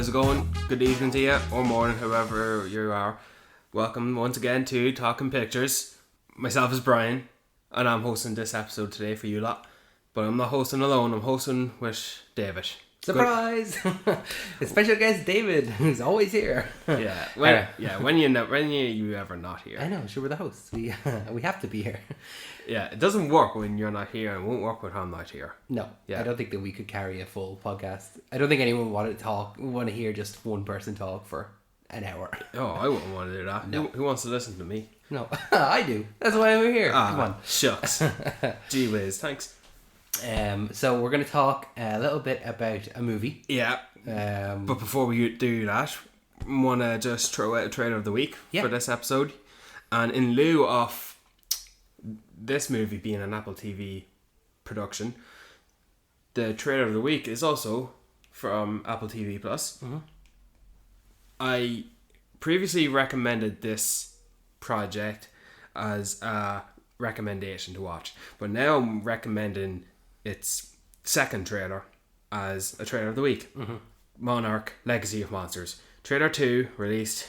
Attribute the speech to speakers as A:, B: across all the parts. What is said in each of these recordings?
A: how's it going? Good evening to you, or morning, however you are. Welcome once again to Talking Pictures. Myself is Brian, and I'm hosting this episode today for you lot. But I'm not hosting alone, I'm hosting with David.
B: Surprise! A special guest, David, who's always here.
A: Yeah, when you ever not here.
B: I know, sure, we're the hosts. We have to be here.
A: Yeah, it doesn't work when you're not here, and it won't work when I'm not here.
B: No, yeah. I don't think that we could carry a full podcast. I don't think anyone would want to hear just one person talk for an hour.
A: Oh, I wouldn't want to do that.
B: No.
A: Who wants to listen to me?
B: No, I do. That's why I'm here. Come on.
A: Shucks. Gee whiz, thanks.
B: So we're going to talk a little bit about a movie.
A: Yeah. But before we do that, I want to just throw out a trailer of the week for this episode. And in lieu of this movie being an Apple TV production, the trailer of the week is also from Apple TV Plus. Mm-hmm. I previously recommended this project as a recommendation to watch, but now I'm recommending its second trailer as a trailer of the week. Mm-hmm. Monarch: Legacy of Monsters. Trailer 2 released,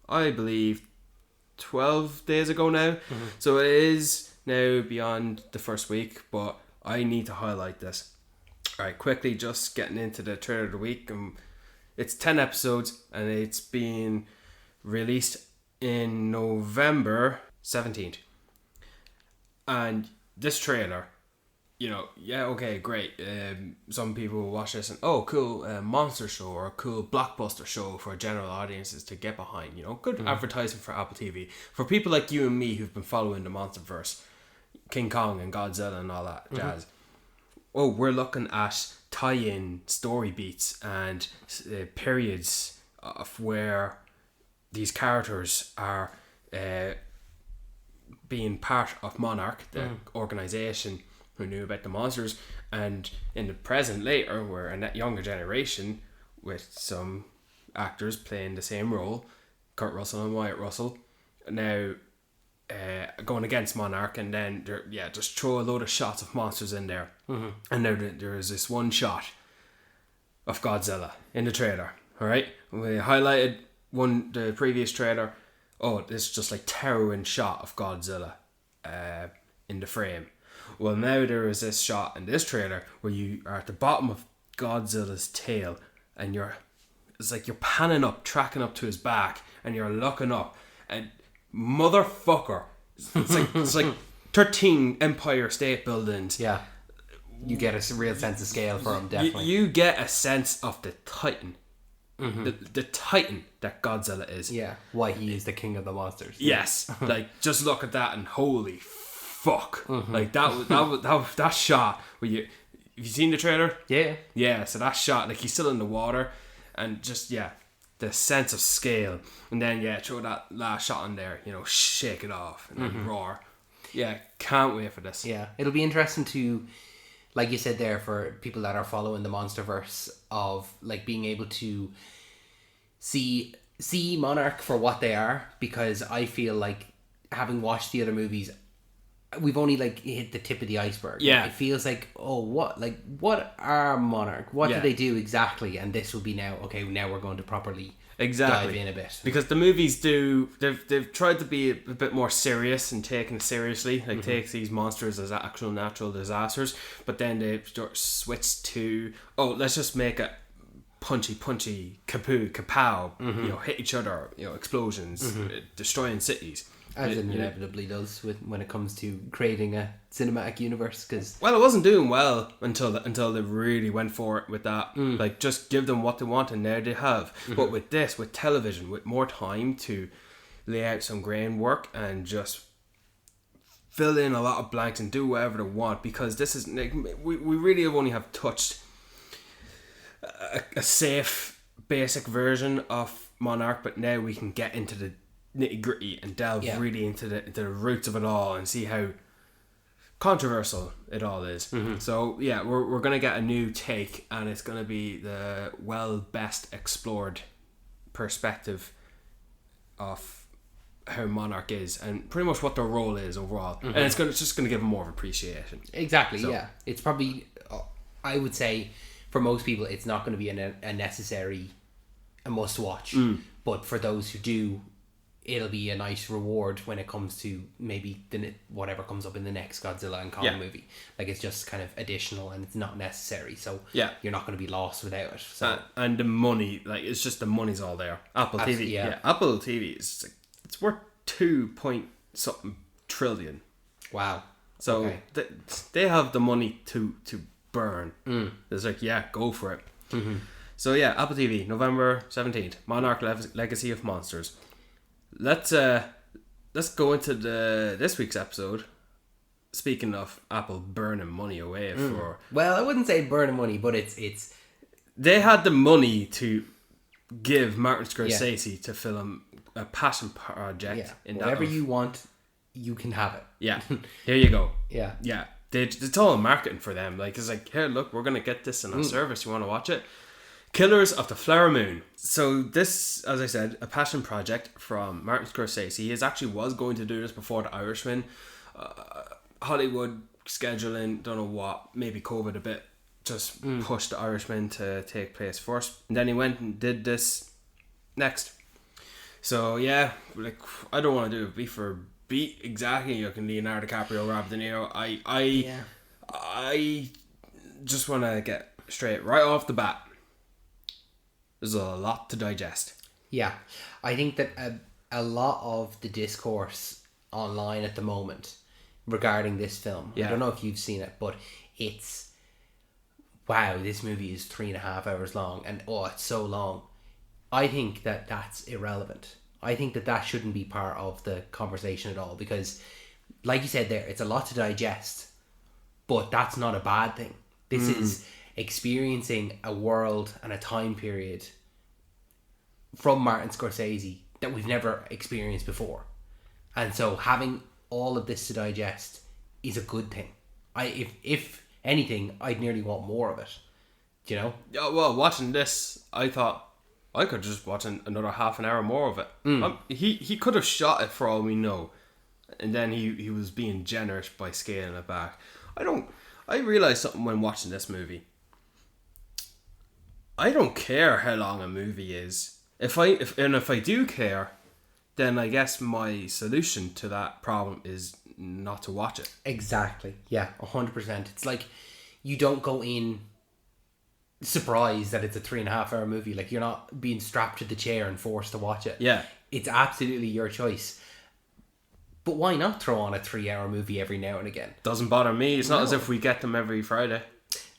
A: I believe, 12 days ago now. Mm-hmm. So it is now beyond the first week, but I need to highlight this. Alright, quickly just getting into the trailer of the week. It's 10 episodes and it's being released in November 17th. And this trailer, okay, great. Some people will watch this and, oh, cool, monster show or a cool blockbuster show for general audiences to get behind. Good advertising for Apple TV. For people like you and me who've been following the Monsterverse, King Kong and Godzilla and all that jazz. Oh, we're looking at tie-in story beats and periods of where these characters are being part of Monarch, the organisation who knew about the monsters, and in the present later we're a younger generation with some actors playing the same role, Kurt Russell and Wyatt Russell, now going against Monarch, and then just throw a load of shots of monsters in there. Mm-hmm. And now there is this one shot of Godzilla in the trailer. Alright, we highlighted the previous trailer. Oh, this just like towering shot of Godzilla in the frame. Well, now there is this shot in this trailer where you are at the bottom of Godzilla's tail, and it's like you're panning up, tracking up to his back, and you're looking up, and motherfucker, it's like 13 Empire State Buildings.
B: Yeah, you get a real sense of scale for him, definitely.
A: You get a sense of the titan. Mm-hmm. The titan that Godzilla is.
B: Yeah, why he is the king of the monsters.
A: Yes, like just look at that and holy fuck! Mm-hmm. Like that shot where have you seen the trailer? Yeah. So that shot, like he's still in the water, and just the sense of scale, and then throw that last shot in there, shake it off and then roar. Yeah, can't wait for this.
B: Yeah, it'll be interesting to, like you said there, for people that are following the Monsterverse, of like being able to see Monarch for what they are, because I feel like, having watched the other movies, we've only like hit the tip of the iceberg. Yeah, it feels like, what are Monarch? What do they do exactly? And this will be now we're going to properly dive in a bit,
A: because the movies they've tried to be a bit more serious and taken it seriously, like take these monsters as actual natural disasters, but then they switched to, let's just make it punchy kapow, hit each other, explosions, destroying cities,
B: as it inevitably does when it comes to creating a cinematic universe. Because
A: it wasn't doing well until they really went for it with that. Like, just give them what they want, and now they have. But with this, with television, with more time to lay out some groundwork and just fill in a lot of blanks and do whatever they want, because this is like, we really only have touched a safe basic version of Monarch, but now we can get into the nitty gritty and delve really into the roots of it all and see how controversial it all is. So we're gonna get a new take, and it's gonna be the best explored perspective of how Monarch is and pretty much what their role is overall, and it's just gonna give them more of appreciation.
B: Exactly. So, it's probably, I would say, for most people, it's not going to be a necessary, a must watch. But for those who do, it'll be a nice reward when it comes to maybe whatever comes up in the next Godzilla and Kong movie. Like, it's just kind of additional and it's not necessary. So you're not going to be lost without it. So
A: and the money, like, it's just the money's all there. Apple TV, Apple TV is it's worth 2.something trillion.
B: Wow.
A: So they have the money to burn. It's like, go for it. So Apple TV, November 17th, Monarch Legacy of Monsters. Let's go into this week's episode. Speaking of Apple burning money away for...
B: Well, I wouldn't say burning money, but it's...
A: They had the money to give Martin Scorsese to film a passion project.
B: Whatever you want, you can have it.
A: Yeah, here you go.
B: Yeah.
A: It's all marketing for them. Like, it's like, here, look, we're going to get this in our service. You want to watch it? Killers of the Flower Moon. So this, as I said, a passion project from Martin Scorsese. He actually was going to do this before The Irishman. Hollywood scheduling, don't know what, maybe COVID a bit, just pushed The Irishman to take place first. And then he went and did this next. So like, I don't want to do a beat for beat exactly. You can Leonardo DiCaprio, Robert De Niro. I just want to get straight right off the bat. There's a lot to digest. Yeah,
B: I think that a lot of the discourse online at the moment regarding this film, I don't know if you've seen it, but it's, wow, this movie is 3.5 hours long, and it's so long. I think that that's irrelevant. I think that shouldn't be part of the conversation at all, because, like you said there, it's a lot to digest, but that's not a bad thing. This is experiencing a world and a time period from Martin Scorsese that we've never experienced before. And so having all of this to digest is a good thing. If anything, I'd nearly want more of it. Do you know?
A: Yeah, well, watching this, I thought I could just watch another half an hour more of it. He could have shot it for all we know. And then he was being generous by scaling it back. I realised something when watching this movie. I don't care how long a movie is. If I do care, then I guess my solution to that problem is not to watch it.
B: Exactly. Yeah, 100%. It's like you don't go in surprised that it's a 3.5 hour movie. Like, you're not being strapped to the chair and forced to watch it.
A: Yeah.
B: It's absolutely your choice. But why not throw on a 3-hour movie every now and again?
A: Doesn't bother me. It's not as if we get them every Friday.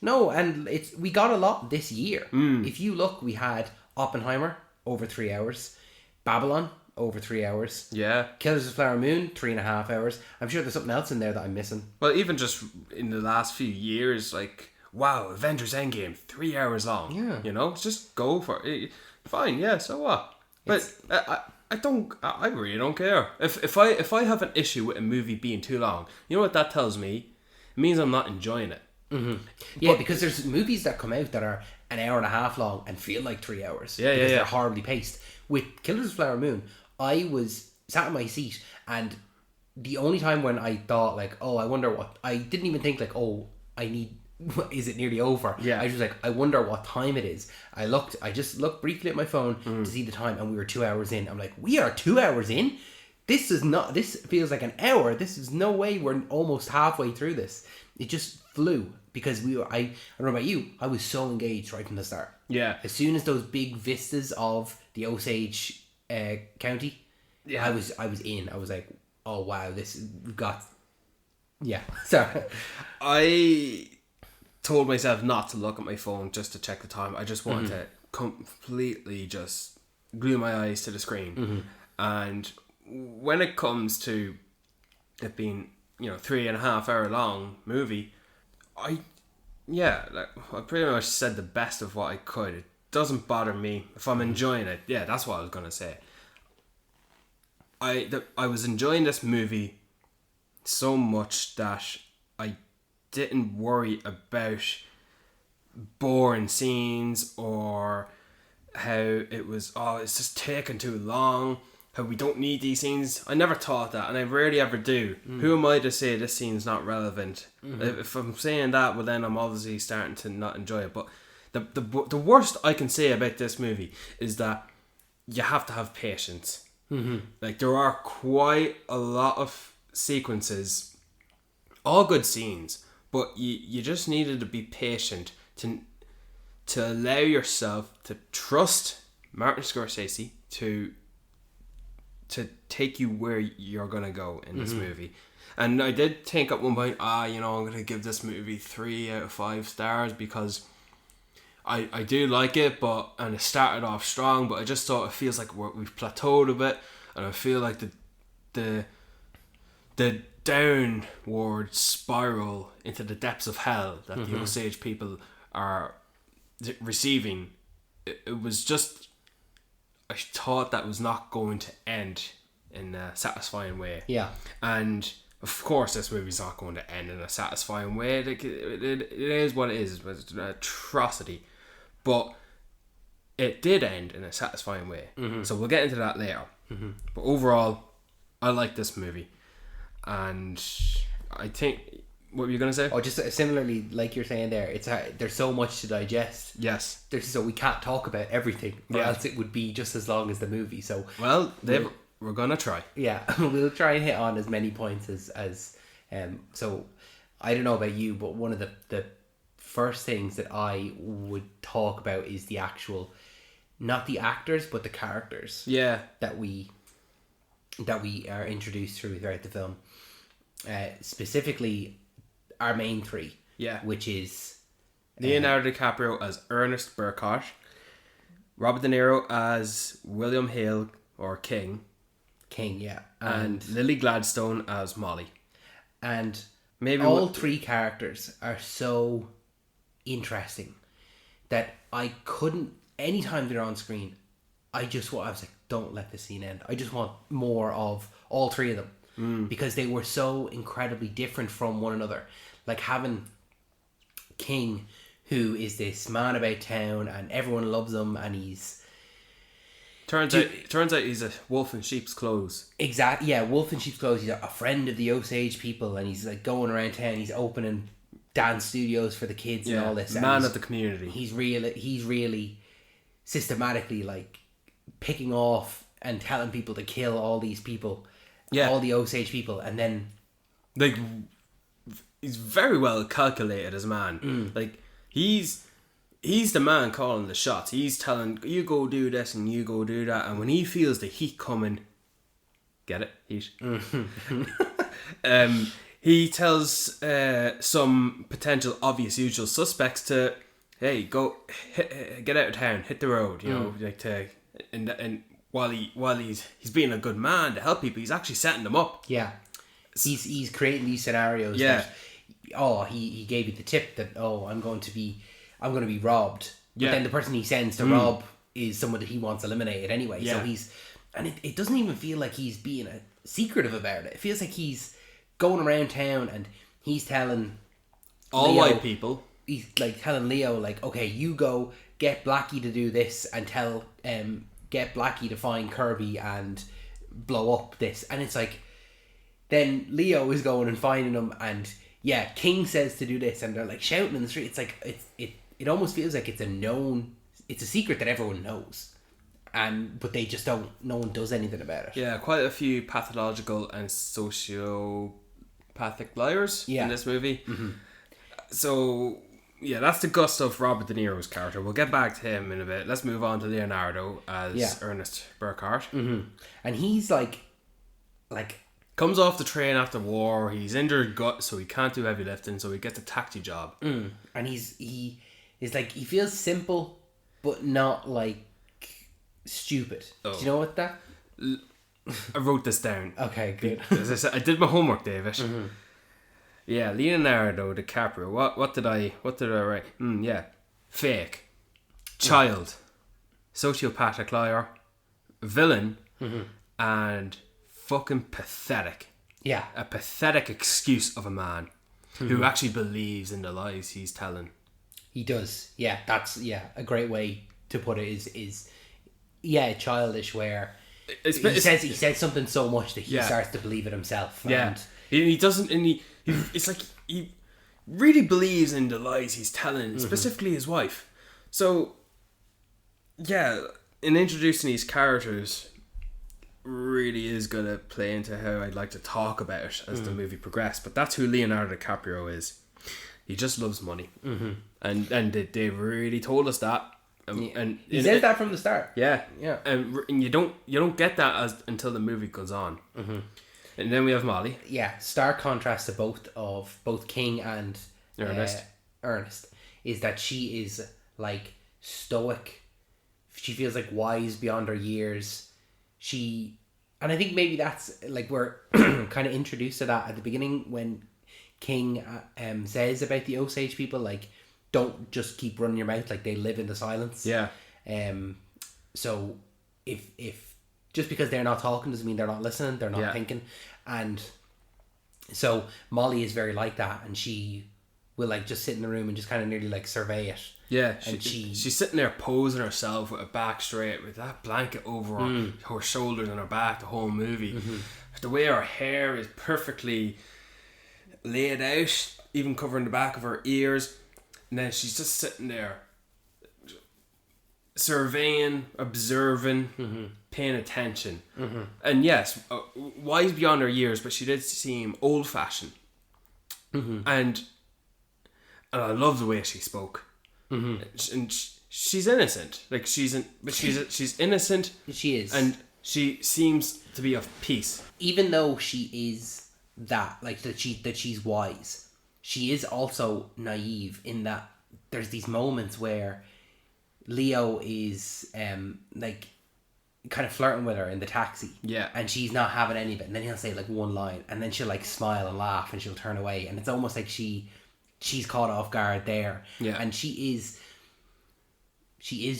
B: No, and we got a lot this year. If you look, we had Oppenheimer, over 3 hours. Babylon, over 3 hours.
A: Yeah.
B: Killers of the Flower Moon, 3.5 hours. I'm sure there's something else in there that I'm missing.
A: Well, even just in the last few years, like, wow, Avengers Endgame, 3 hours long.
B: Yeah.
A: You know, just go for it. Fine, yeah, so what? But I really don't care. If I have an issue with a movie being too long, you know what that tells me? It means I'm not enjoying it.
B: Yeah, because there's movies that come out that are an hour and a half long and feel like 3 hours. Because they're horribly paced. With Killers of the Flower Moon, I was sat in my seat, and the only time when I thought, like, I wonder what, I didn't even think, like, is it nearly over?
A: Yeah.
B: I was like, I wonder what time it is. I just looked briefly at my phone to see the time, and we were 2 hours in. I'm like, we are 2 hours in? This feels like an hour. This is no way we're almost halfway through this. It just flew, because I don't know about you, I was so engaged right from the start.
A: Yeah.
B: As soon as those big vistas of the Osage County, I was in. I was like, oh wow, we've got... Yeah. Sorry.
A: I told myself not to look at my phone just to check the time. I just wanted to completely just glue my eyes to the screen. And when it comes to it being, 3.5 hour long movie, I pretty much said the best of what I could. It doesn't bother me if I'm enjoying it. Yeah, that's what I was gonna say. I was enjoying this movie so much that I didn't worry about boring scenes or how it was, it's just taking too long, how we don't need these scenes. I never thought that, and I rarely ever do. Who am I to say this scene's not relevant? If I'm saying that, well then I'm obviously starting to not enjoy it. But the worst I can say about this movie is that you have to have patience. Like, there are quite a lot of sequences, all good scenes, but you just needed to be patient to allow yourself to trust Martin Scorsese to take you where you're gonna go in this movie. And I did think at one point, I'm gonna give this movie 3 out of 5 stars because I do like it, and it started off strong, but I just thought it feels like we've plateaued a bit, and I feel like the downward spiral into the depths of hell that the Osage people are receiving, it was just, I thought that was not going to end in a satisfying way.
B: Yeah.
A: And of course this movie's not going to end in a satisfying way. Like, it is what it is. It's an atrocity. But it did end in a satisfying way. So we'll get into that later. But overall, I like this movie. And I think, what were you going to say?
B: Oh, just similarly, like you're saying there, there's so much to digest.
A: Yes.
B: So we can't talk about everything, or else it would be just as long as the movie. So
A: well, we're going to try.
B: Yeah, we'll try and hit on as many points as so I don't know about you, but one of the first things that I would talk about is the actual, not the actors, but the characters.
A: Yeah.
B: That we are introduced throughout the film. Specifically, our main three.
A: Yeah.
B: Which is
A: Leonardo DiCaprio as Ernest Burkhart, Robert De Niro as William Hale, or King.
B: King, yeah.
A: And Lily Gladstone as Molly.
B: And
A: maybe
B: all three characters are so interesting that I couldn't, anytime they're on screen, I was like, don't let this scene end. I just want more of all three of them. Because they were so incredibly different from one another. Like having King, who is this man about town and everyone loves him, and he's turns out he's a wolf in sheep's clothes. Exactly, yeah, wolf in sheep's clothes. He's a friend of the Osage people, and he's like going around town. He's opening dance studios for the kids and all this. Man of the community. He's really systematically like picking off and telling people to kill all these people. Yeah. All the Osage people, and then like he's very well calculated as a man. Like he's the man calling the shots. He's telling you go do this and you go do that, and when he feels the heat coming, get it? Heat. He tells some potential obvious usual suspects to, hey, go get out of town, hit the road, you know, like to and while he's being a good man to help people, he's actually setting them up. Yeah, he's creating these scenarios. Yeah. He gave you the tip that I'm going to be robbed. But then the person he sends to rob is someone that he wants eliminated anyway. Yeah. So it doesn't even feel like he's being secretive about it. It feels like he's going around town and he's telling all Leo, white people. He's like telling Leo, like, okay, you go get Blackie to do this and tell get Blackie to find Kirby and blow up this. And it's like, then Leo is going and finding him, and King says to do this, and they're like shouting in the street. It's like it almost feels like it's a secret that everyone knows, but they just don't. No one does anything about it. Yeah, quite a few pathological and sociopathic liars in this movie. So that's the gust of Robert De Niro's character. We'll get back to him in a bit. Let's move on to Leonardo as Ernest Burkhart. And he's like comes off the train after war. He's injured gut, so he can't do heavy lifting, so he gets a taxi job. And he is like, he feels simple but not like stupid. Do you know what that? I wrote this down. Okay, good. As I said, I did my homework, David. Yeah, Leonardo DiCaprio. What did I write? Fake, child, sociopathic liar, villain, and fucking pathetic. Yeah, a pathetic excuse of a man who actually believes in the lies he's telling. He does. Yeah, that's a great way to put it. Is childish, where he says something so much that he starts to believe it himself. Yeah, and he doesn't. And it's like he really believes in the lies he's telling, specifically his wife.
A: So, yeah, in introducing these characters really is going to play into how I'd like to talk about it as the movie progresses. But that's who Leonardo DiCaprio is. He just loves money. And they really told us that. And
B: he says that from the start.
A: Yeah. And you don't get that until the movie goes on. And then we have Molly.
B: Yeah, stark contrast to both King and Ernest is that she is like stoic. She feels like wise beyond her years. And I think maybe that's like we're kind of introduced to that at the beginning when King says about the Osage people, like, don't just keep running your mouth, like they live in the silence.
A: Yeah.
B: So if just because they're not talking doesn't mean they're not listening, they're not thinking. And so Molly is very like that, and she will like just sit in the room and just kind of nearly like survey it.
A: Yeah, and she's sitting there posing herself with her back straight, with that blanket over her shoulders and her back the whole movie. The way her hair is perfectly laid out, even covering the back of her ears. And then she's just sitting there surveying, observing, paying attention. And yes, wise beyond her years, but she did seem old-fashioned. And I love the way she spoke. And she's innocent. Like she's innocent.
B: She is,
A: and she seems to be of peace.
B: Even though she is that, like that she's wise, she is also naive in that there's these moments where Leo is like kind of flirting with her in the taxi.
A: Yeah.
B: And she's not having any of it. And then he'll say like one line, and then she'll like smile and laugh, and she'll turn away, and it's almost like she's caught off guard there.
A: Yeah.
B: And she is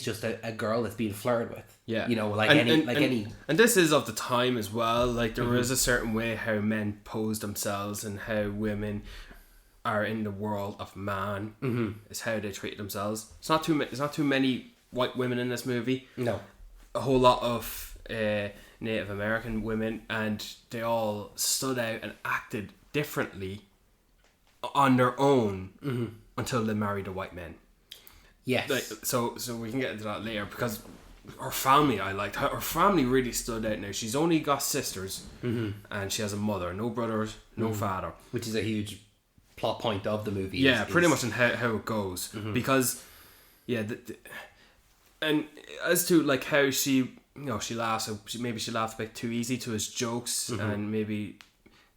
B: just a girl that's being flirted with.
A: Yeah.
B: You know, like any.
A: And this is of the time as well. Like there is a certain way how men pose themselves and how women are in the world of man is how they treat themselves. It's not too many white women in this movie.
B: No.
A: A whole lot of Native American women, and they all stood out and acted differently on their own until they married a white man.
B: Yes.
A: Like, so we can get into that later, because her family, I liked her family really stood out. Now she's only got sisters, and she has a mother, no brothers, no father,
B: which is a huge plot point of the movie.
A: Yeah, pretty much in how it goes, because and as to like how she laughs, maybe she laughed a bit too easy to his jokes, and maybe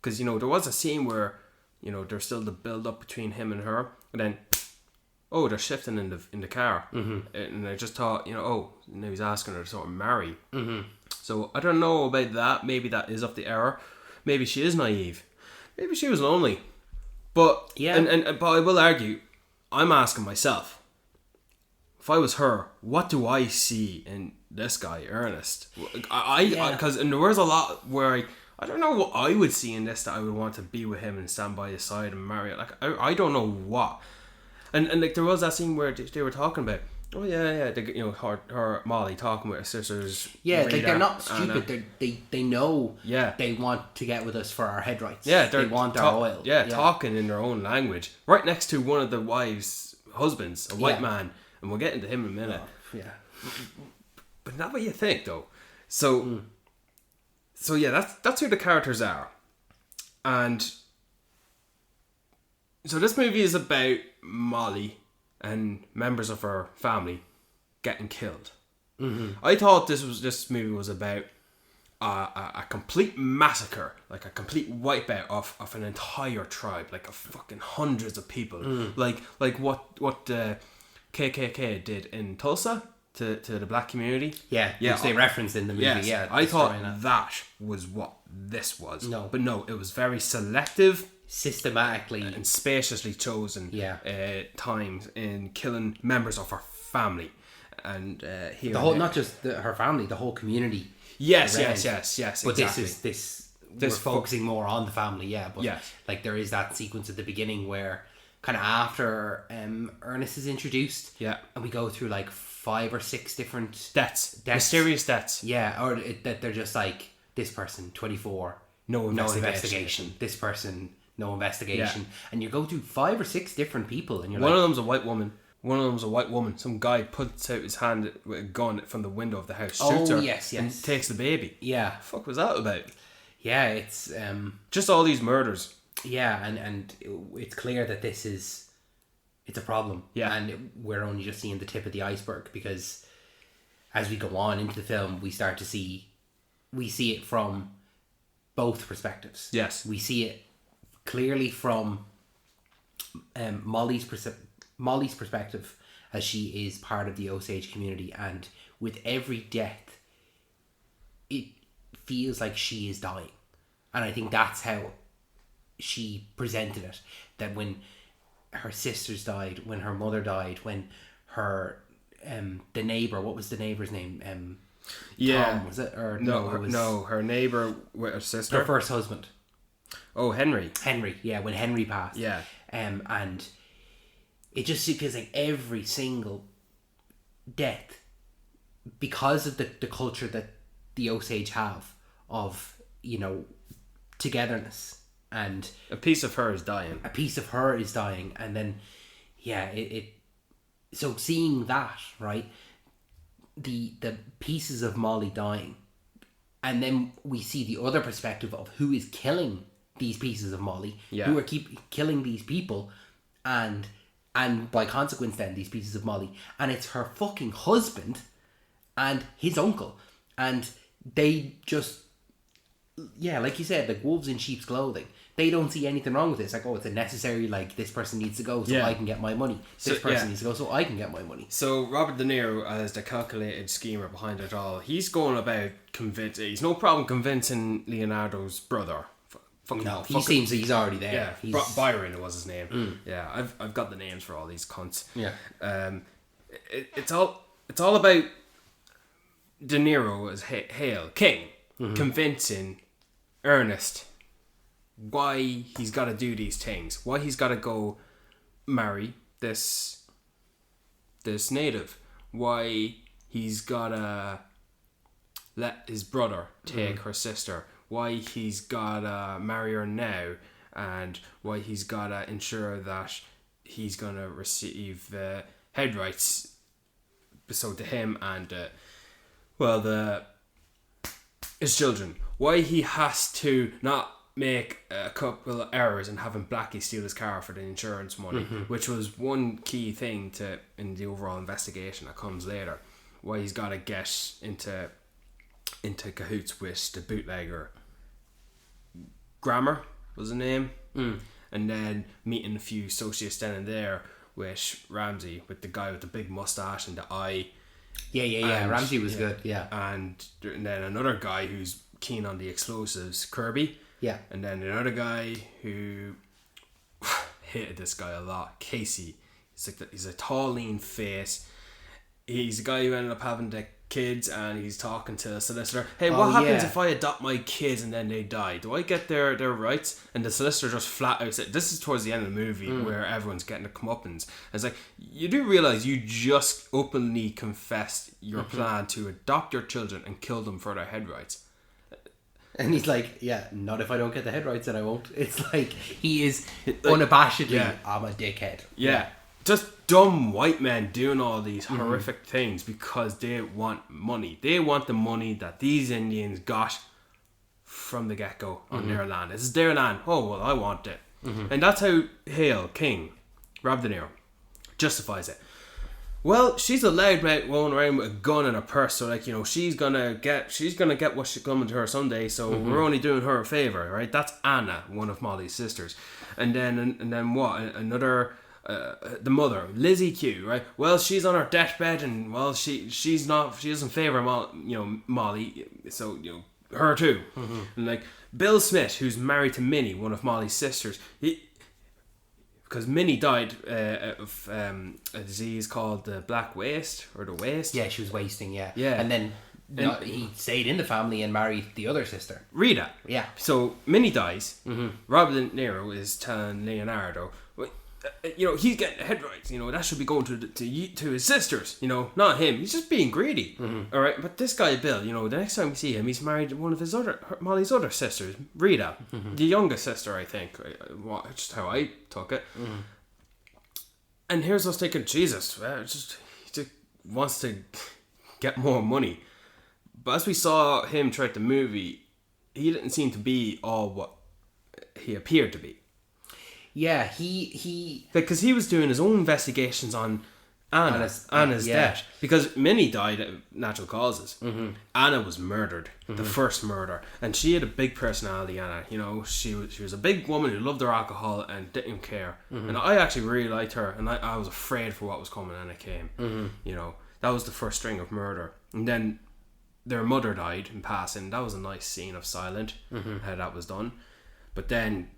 A: because there was a scene where there's still the build up between him and her, and then they're shifting in the car, and I just thought now he's asking her to sort of marry. So I don't know about that. Maybe that is up the error. Maybe she is naive. Maybe she was lonely. But but I will argue, I'm asking myself, if I was her, what do I see in this guy Ernest? Because there was a lot where I don't know what I would see in this that I would want to be with him and stand by his side and marry it. Like I don't know what, and like there was that scene where they were talking about. Oh yeah, her Molly talking with her sisters.
B: Yeah,
A: Rita,
B: like they're not stupid. They know.
A: Yeah.
B: They want to get with us for our head rights.
A: Yeah,
B: they want our oil.
A: Yeah, talking in their own language, right next to one of the wives' husbands, a white man, and we'll get into him in a minute.
B: Oh, yeah,
A: but not what you think though. So yeah, that's who the characters are, and so this movie is about Molly and members of her family getting killed. I thought this movie was about a complete massacre, like a complete wipeout of an entire tribe, like of fucking hundreds of people, like what the KKK did in Tulsa to the black community.
B: Yeah, which they referenced in the movie.
A: Yes,
B: yeah,
A: I thought that was what this was. No, it was very selective,
B: systematically
A: and spaciously chosen times in killing members of her family, and here
B: the whole not just her family, the whole community.
A: Yes.
B: But
A: exactly.
B: this we're focusing more on the family. But
A: yes.
B: Like there is that sequence at the beginning where kind of after Ernest is introduced, and we go through like 5 or 6 different deaths, mysterious deaths. Yeah, or that they're just like this person 24, no investigation. This person. No investigation, and you go through 5 or 6 different people, and you're
A: one of them's a white woman. One of them was a white woman. Some guy puts out his hand with a gun from the window of the house, shoots her, and takes the baby.
B: Yeah.
A: What the fuck was that about?
B: Yeah, it's...
A: just all these murders.
B: Yeah, and it's clear that it's a problem.
A: Yeah.
B: And we're only just seeing the tip of the iceberg, because as we go on into the film, we see it from both perspectives.
A: Yes.
B: We see it clearly from Molly's perspective, as she is part of the Osage community, and with every death it feels like she is dying. And I think that's how she presented it, that when her sisters died, when her mother died, when her the neighbour, what was the neighbour's name? Tom, was it? Or
A: no, her neighbour with her sister,
B: her first husband.
A: Oh, Henry,
B: yeah, when Henry passed.
A: Yeah.
B: And it just feels like every single death, because of the culture that the Osage have of, you know, togetherness, and
A: a piece of her is dying.
B: And then, yeah, so seeing that, right, the pieces of Molly dying, and then we see the other perspective of who is killing these pieces of Molly, who are killing these people, and by consequence then these pieces of Molly, and it's her fucking husband and his uncle, and they just, yeah, like you said, like wolves in sheep's clothing. They don't see anything wrong with this. Like, oh, it's a necessary, like, this person needs to go so I can get my money. This person needs to go so I can get my money.
A: So Robert De Niro, as the calculated schemer behind it all, he's going about he's no problem convincing Leonardo's brother.
B: He's already there.
A: Yeah, Byron was his name. Yeah, I've got the names for all these cunts.
B: Yeah.
A: It's all about De Niro as Hale King, convincing Ernest why he's got to do these things, why he's got to go marry this native, why he's got to let his brother take her sister, why he's got to marry her now, and why he's got to ensure that he's going to receive the head rights so to him and his children, why he has to not make a couple of errors and having Blackie steal his car for the insurance money, which was one key thing in the overall investigation that comes later. Why he's got to get into cahoots with the bootlegger. Grammer was the name, and then meeting a few associates down in there with Ramsey, with the guy with the big mustache and the eye.
B: Yeah. Ramsey was good. Yeah,
A: and then another guy who's keen on the explosives, Kirby.
B: Yeah.
A: And then another guy who hated this guy a lot, Casey. He's a tall, lean face. He's a guy who ended up having the kids, and he's talking to a solicitor. Hey, what happens if I adopt my kids and then they die? Do I get their rights? And the solicitor just flat out said, this is towards the end of the movie where everyone's getting a comeuppance. It's like, you do realise you just openly confessed your plan to adopt your children and kill them for their head rights.
B: And he's like, yeah, not if I don't get the head rights, then I won't. It's like, he is unabashedly, I'm a dickhead.
A: Yeah. Just dumb white men doing all these horrific things because they want money. They want the money that these Indians got from the get-go on their land. This is their land. Oh, well, I want it. And that's how Hale King, Rob De Niro, justifies it. Well, she's a loudmouth rolling around with a gun in her purse, so like, you know, she's gonna get what's coming to her someday. So we're only doing her a favor, right? That's Anna, one of Molly's sisters, and then what? Another, the mother, Lizzie Q, right? Well, she's on her deathbed, and well, she doesn't favor Molly, so you know her too, and like Bill Smith, who's married to Minnie, one of Molly's sisters, because Minnie died of a disease called the black waste, or the waste.
B: Yeah, she was wasting, yeah.
A: And
B: then he stayed in the family and married the other sister.
A: Rita.
B: Yeah.
A: So Minnie dies. Robert De Niro is telling Leonardo, he's getting the head rights. You know, that should be going to his sisters. You know, not him. He's just being greedy. All right, but this guy Bill, you know, the next time we see him, he's married to one of Molly's other sisters, Rita, the youngest sister, I think. Just how I took it. And here's us thinking, Jesus, he just wants to get more money. But as we saw him throughout the movie, he didn't seem to be all what he appeared to be.
B: Yeah, he
A: because he was doing his own investigations on Anna's death, because Minnie died of natural causes. Anna was murdered, the first murder, and she had a big personality. Anna, you know, she was a big woman who loved her alcohol and didn't care. And I actually really liked her, and I was afraid for what was coming, and it came. You know, that was the first string of murder, and then their mother died in passing. That was a nice scene of silent, how that was done. But then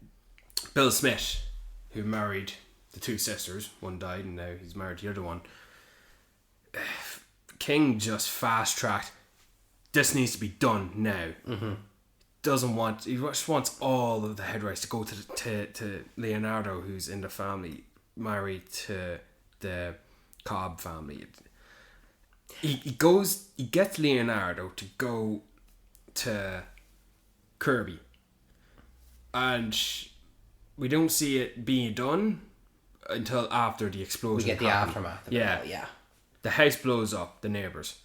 A: Bill Smith, who married the two sisters, one died and now he's married the other one. King just fast tracked. This needs to be done now. He just wants all of the head rights to go to Leonardo, who's in the family, married to the Cobb family. He gets Leonardo to go to Kirby, and we don't see it being done until after the explosion.
B: We get the aftermath.
A: Yeah. The house blows up. The neighbours.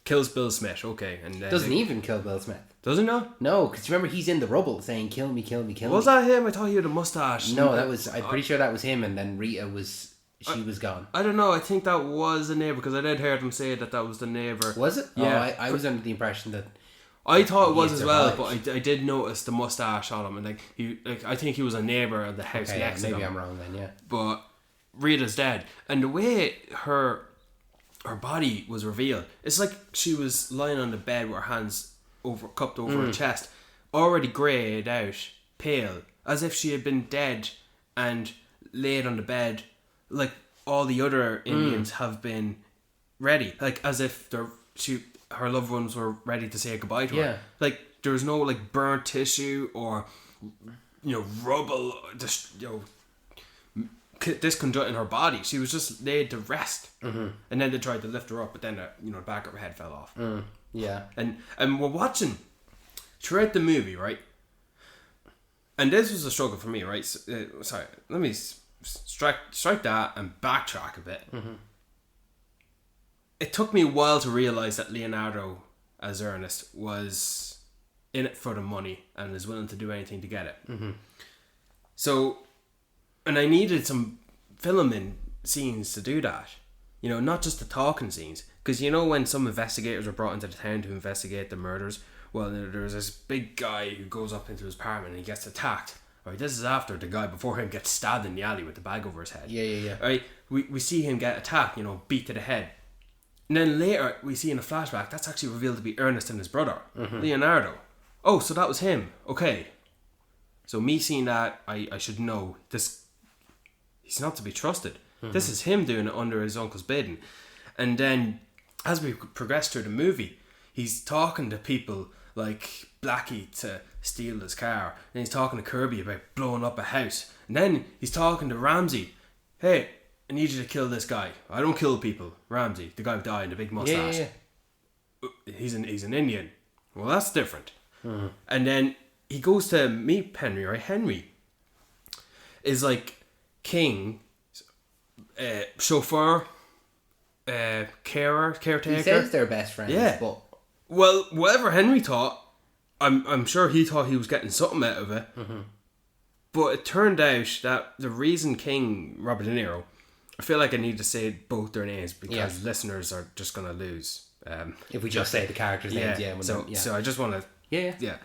A: Kills Bill Smith. Okay, and
B: doesn't even kill Bill Smith.
A: Does he not?
B: No, because remember he's in the rubble saying "kill me, kill me, kill me."
A: Was that him? I thought he had a mustache.
B: No, that was. I'm pretty sure that was him. And then Rita was. She was gone.
A: I don't know. I think that was a neighbour, because I did hear them say that was the neighbour.
B: Was it?
A: Yeah.
B: Oh, I was under the impression that.
A: I thought it was as well, but I did notice the mustache on him, and I think he was a neighbour of the house next to him.
B: Maybe I'm wrong then, yeah.
A: But Rita's dead, and the way her body was revealed, it's like she was lying on the bed with her hands cupped over her chest, already greyed out, pale, as if she had been dead and laid on the bed, like all the other Indians have been ready, like as if her loved ones were ready to say goodbye to her. Like there was no like burnt tissue or rubble, just disconjunct in her body. She was just laid to rest, and then they tried to lift her up, but then the back of her head fell off. And we're watching throughout the movie, right? And this was a struggle for me, right? Sorry, let me strike that and backtrack a bit. It took me a while to realise that Leonardo, as Ernest, was in it for the money and is willing to do anything to get it. So, and I needed some filming scenes to do that. Not just the talking scenes. Because when some investigators are brought into the town to investigate the murders, well, there's this big guy who goes up into his apartment and he gets attacked. Right, this is after the guy before him gets stabbed in the alley with the bag over his head.
B: Yeah.
A: Right, we see him get attacked, beat to the head. And then later, we see in a flashback, that's actually revealed to be Ernest and his brother, Leonardo. Oh, so that was him. Okay. So me seeing that, I should know this. He's not to be trusted. This is him doing it under his uncle's bidding. And then, as we progress through the movie, he's talking to people like Blackie to steal his car. And he's talking to Kirby about blowing up a house. And then he's talking to Ramsey. Hey, I need you to kill this guy. I don't kill people. Ramsey, the guy with the eye and the big mustache.
B: Yeah.
A: He's an Indian. Well, that's different. And then he goes to meet Henry, right? Henry is like King, chauffeur, caretaker.
B: He says they're best friends.
A: Yeah.
B: But
A: well, whatever Henry thought, I'm sure he thought he was getting something out of it. But it turned out that the reason King, Robert De Niro, I feel like I need to say both their names because listeners are just going to lose.
B: If we just say the characters' names,
A: So I just want to...
B: Yeah.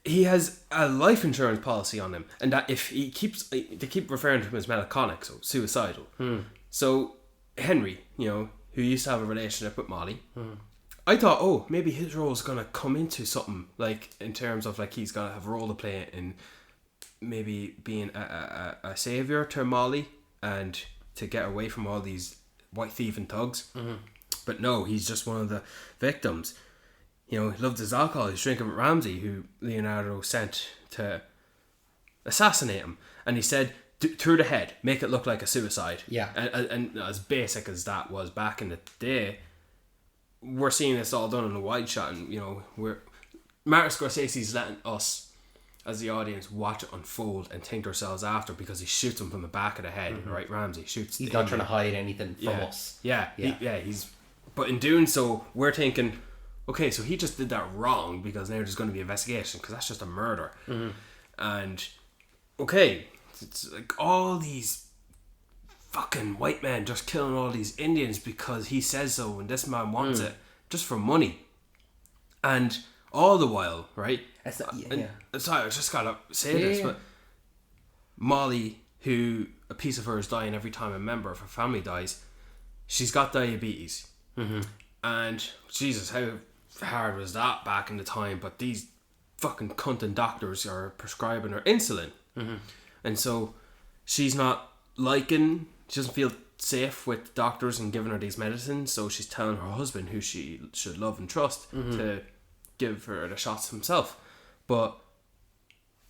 A: He has a life insurance policy on him, and that if they keep referring to him as melancholic, so suicidal. So Henry, who used to have a relationship with Molly, I thought, maybe his role is going to come into something, like in terms of like he's going to have a role to play in maybe being a saviour to Molly and to get away from all these white thieving thugs. But no, he's just one of the victims. He loved his alcohol. He's drinking with Ramsey, who Leonardo sent to assassinate him. And he said, through the head, make it look like a suicide.
B: Yeah.
A: And as basic as that was back in the day, we're seeing this all done in a wide shot. And, Martin Scorsese's letting us, as the audience watch it unfold and think to ourselves after, because he shoots him from the back of the head, right? Ramsey shoots.
B: He's not trying to hide anything from us.
A: Yeah. But in doing so, we're thinking, okay, so he just did that wrong because now there's going to be an investigation because that's just a murder. And okay, it's like all these fucking white men just killing all these Indians because he says so and this man wants it just for money. And all the while, right? Sorry, I just gotta say this, but Molly, who a piece of her is dying every time a member of her family dies, she's got diabetes. And Jesus, how hard was that back in the time? But these fucking cunting doctors are prescribing her insulin. And so she's not she doesn't feel safe with doctors and giving her these medicines, so she's telling her husband, who she should love and trust, to give her the shots himself. But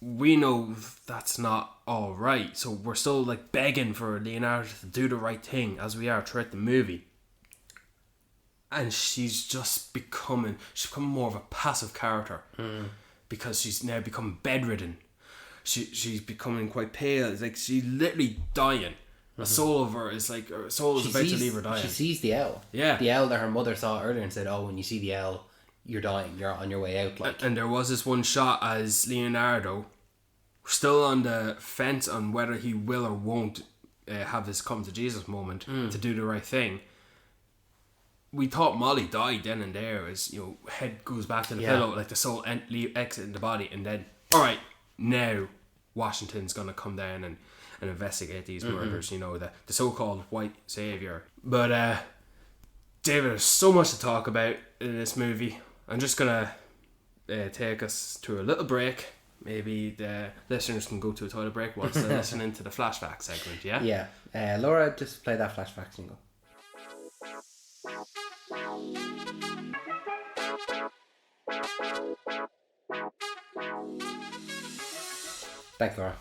A: we know that's not all right, so we're still like begging for Leonardo to do the right thing, as we are throughout the movie. And she's becoming more of a passive character, because she's now become bedridden. She's becoming quite pale. It's like she's literally dying. The soul of her is like, her soul is about to leave her dying.
B: She sees the owl. Yeah. The owl that her mother saw earlier and said, oh, when you see the owl, you're dying. You're on your way out. Like.
A: And there was this one shot as Leonardo, still on the fence on whether he will or won't have this come to Jesus moment to do the right thing. We thought Molly died then and there, as head goes back to the pillow, like the soul exiting the body, and then alright, now Washington's gonna come down and investigate these murders, the so-called white savior. But David, there's so much to talk about in this movie. I'm just gonna take us to a little break. Maybe the listeners can go to a toilet break whilst they're listening to the flashback segment.
B: Yeah, Laura, just play that flashback single. Thanks, Laura.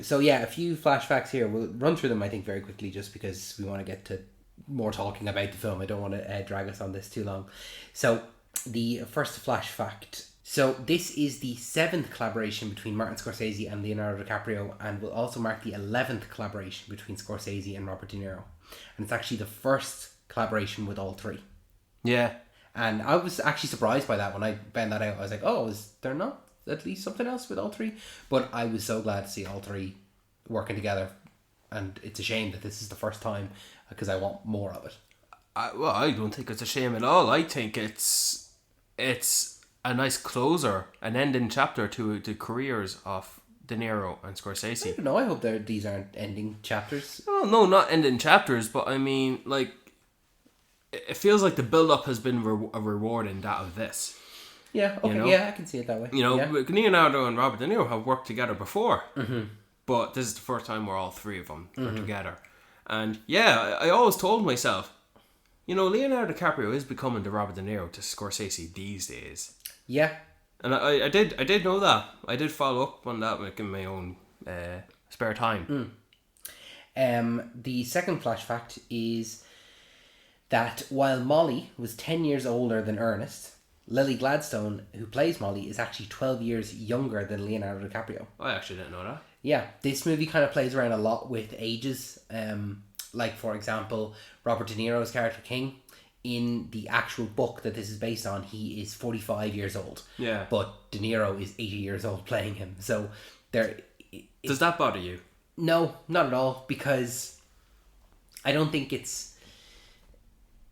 B: So yeah, a few flashbacks here. We'll run through them, I think, very quickly, just because we want to get to more talking about the film. I don't want to drag us on this too long. So the first flash fact. So this is the 7th collaboration between Martin Scorsese and Leonardo DiCaprio, and will also mark the 11th collaboration between Scorsese and Robert De Niro. And it's actually the first collaboration with all three.
A: Yeah.
B: And I was actually surprised by that when I found that out. I was like, oh, is there not at least something else with all three? But I was so glad to see all three working together. And it's a shame that this is the first time, because I want more of it.
A: I don't think it's a shame at all. I think it's a nice closer, an ending chapter to the careers of De Niro and Scorsese.
B: I don't know. I hope these aren't ending chapters.
A: Oh, no, not ending chapters, but I mean, like, it feels like the build-up has been a reward in that of this.
B: Yeah, okay, yeah, I can see it that way.
A: Leonardo and Robert De Niro have worked together before, but this is the first time where all three of them are together. And yeah, I always told myself, Leonardo DiCaprio is becoming the Robert De Niro to Scorsese these days.
B: Yeah.
A: And I did know that. I did follow up on that in my own spare time.
B: The second flash fact is that while Molly was 10 years older than Ernest, Lily Gladstone, who plays Molly, is actually 12 years younger than Leonardo DiCaprio.
A: I actually didn't know that.
B: Yeah, this movie kind of plays around a lot with ages. Like, for example, Robert De Niro's character King, in the actual book that this is based on, he is 45 years old.
A: Yeah.
B: But De Niro is 80 years old playing him. So
A: does that bother you?
B: No, not at all, because I don't think it's...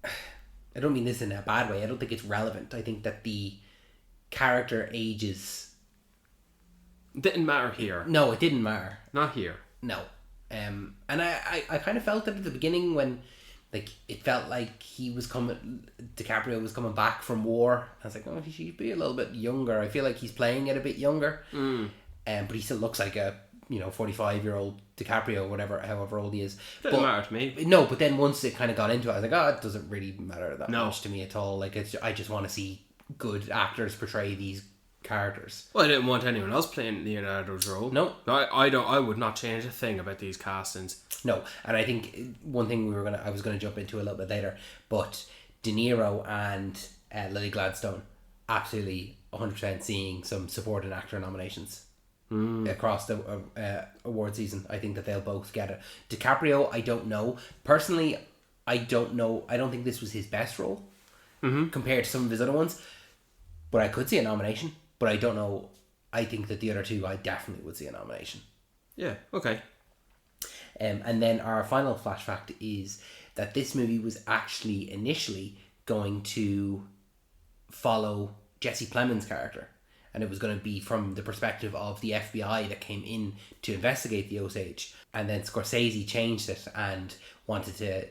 B: I don't mean this in a bad way. I don't think it's relevant. I think that the character ages...
A: Didn't matter here.
B: No, it didn't matter.
A: Not here.
B: No. And I kind of felt it at the beginning when, like, it felt like DiCaprio was coming back from war. I was like, oh, he should be a little bit younger. I feel like he's playing it a bit younger. But he still looks like a 45-year-old DiCaprio, however old he is.
A: Didn't matter to me.
B: No, but then once it kind of got into it, I was like, oh, it doesn't really matter that much to me at all. Like, I just want to see good actors portray these characters.
A: Well, I didn't want anyone else playing Leonardo's role.
B: No.
A: I would not change a thing about these castings.
B: No, and I think one thing I was going to jump into a little bit later, but De Niro and Lily Gladstone, absolutely 100% seeing some supporting actor nominations. across the award season. I think that they'll both get it. DiCaprio, I don't know. Personally, I don't know. I don't think this was his best role compared to some of his other ones. But I could see a nomination. But I don't know. I think that the other two, I definitely would see a nomination.
A: Yeah, okay.
B: And then our final flash fact is that this movie was actually initially going to follow Jesse Plemons' character. And it was going to be from the perspective of the FBI that came in to investigate the Osage. And then Scorsese changed it and wanted to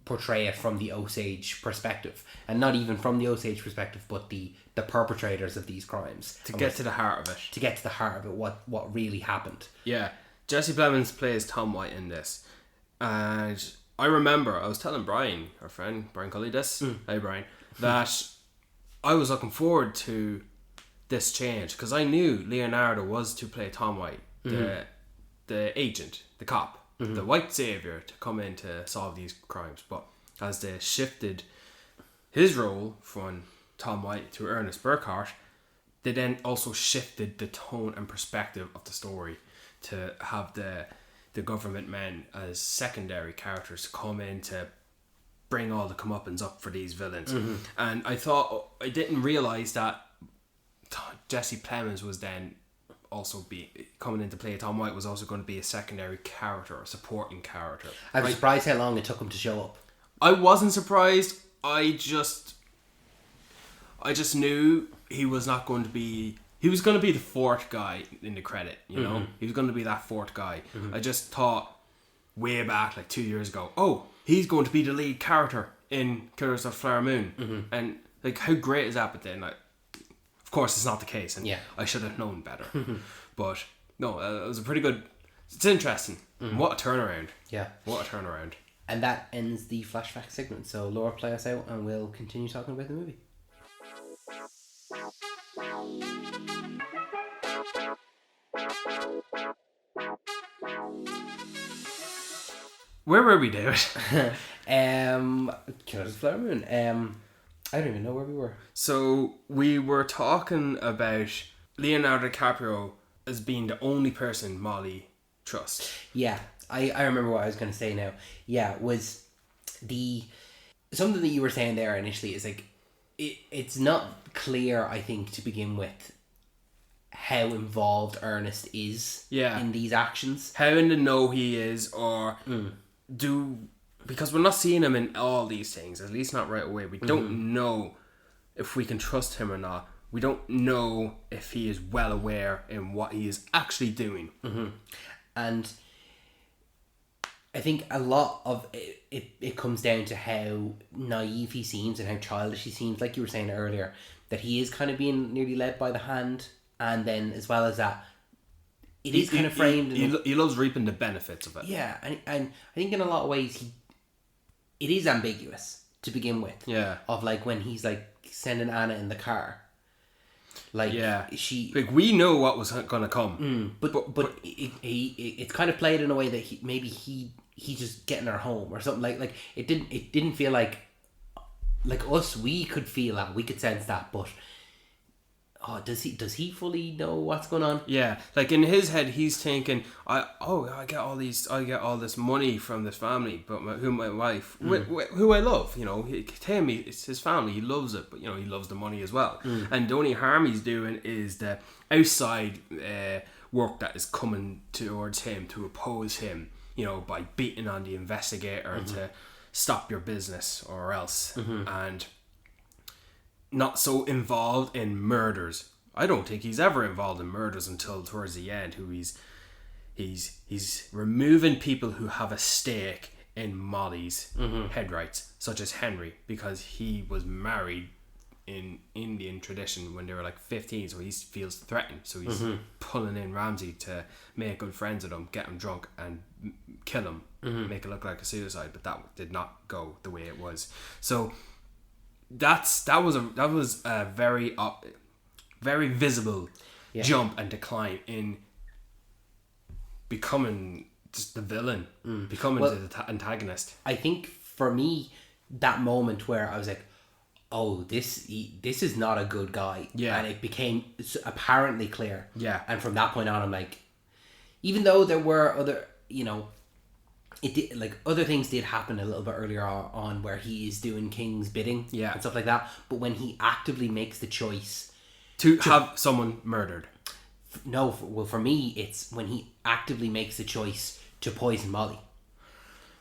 B: portray it from the Osage perspective. And not even from the Osage perspective, but the perpetrators of these crimes.
A: To get to the heart of it.
B: To get to the heart of it, what really happened.
A: Yeah. Jesse Plemons plays Tom White in this. And I remember, I was telling Brian, our friend, Brian Cully, this. Hey, Brian. That I was looking forward to this change because I knew Leonardo was to play Tom White, the agent, the cop, the white savior to come in to solve these crimes. But as they shifted his role from Tom White to Ernest Burkhart, they then also shifted the tone and perspective of the story to have the government men as secondary characters to come in to bring all the comeuppance up for these villains. And I didn't realise that Jesse Plemons was then also coming into play. Tom White was also going to be a secondary character, a supporting character.
B: I was surprised how long it took him to show up.
A: I wasn't surprised. I just knew he was not going to be. He was going to be the fourth guy in the credit. You know, he was going to be that fourth guy. I just thought way back, like 2 years ago, oh, he's going to be the lead character in Killers of the Flower Moon, and like how great is that? But then, like, of course, it's not the case, and I should have known better. But no, it was a pretty good. It's interesting. What a turnaround!
B: Yeah,
A: what a turnaround!
B: And that ends the flashback segment. So Laura, play us out, and we'll continue talking about the movie.
A: Where were we, David?
B: Killers of the Flower Moon. I don't even know where we were.
A: So we were talking about Leonardo DiCaprio as being the only person Molly trusts.
B: Yeah, I remember what I was going to say now. Yeah, was something that you were saying there initially is like, it's not clear, I think, to begin with, how involved Ernest is in these actions.
A: How in the know he is, or because we're not seeing him in all these things, at least not right away. We don't know if we can trust him or not. We don't know if he is well aware in what he is actually doing.
B: And I think a lot of it comes down to how naive he seems and how childish he seems. Like you were saying earlier, that he is kind of being nearly led by the hand. And then as well as that, it is kind of framed.
A: He loves reaping the benefits of it.
B: Yeah, and I think in a lot of ways it is ambiguous to begin with.
A: Yeah.
B: Of like when he's like sending Anna in the car. Like
A: we know what was gonna come.
B: But it's kind of played in a way that he's just getting her home or something. Like it didn't feel like us. We could feel that, we could sense that, but. Oh, does he fully know what's going on? Yeah,
A: like in his head, he's thinking, I get all this money from this family, but my wife, who I love, you know, it's his family, he loves it, but you know, he loves the money as well. And the only harm he's doing is the outside work that is coming towards him to oppose him, you know, by beating on the investigator to stop your business or else, and not so involved in murders. I don't think he's ever involved in murders until towards the end. Who he's removing people who have a stake in Molly's head rights, such as Henry, because he was married in Indian tradition when they were like 15, so he feels threatened. So he's pulling in Ramsey to make good friends with him, get him drunk, and kill him, make it look like a suicide. But that did not go the way it was. So. That was a very very visible jump and decline in becoming just the villain, becoming the antagonist.
B: I think for me, that moment where I was like, oh, this is not a good guy.
A: Yeah.
B: And it became apparently clear.
A: Yeah.
B: And from that point on, I'm like, even though there were other, it did, like, other things did happen a little bit earlier on where he is doing King's bidding.
A: Yeah.
B: And stuff like that. But when he actively makes the choice
A: to have someone murdered.
B: No, well, for me, it's when he actively makes the choice to poison Molly.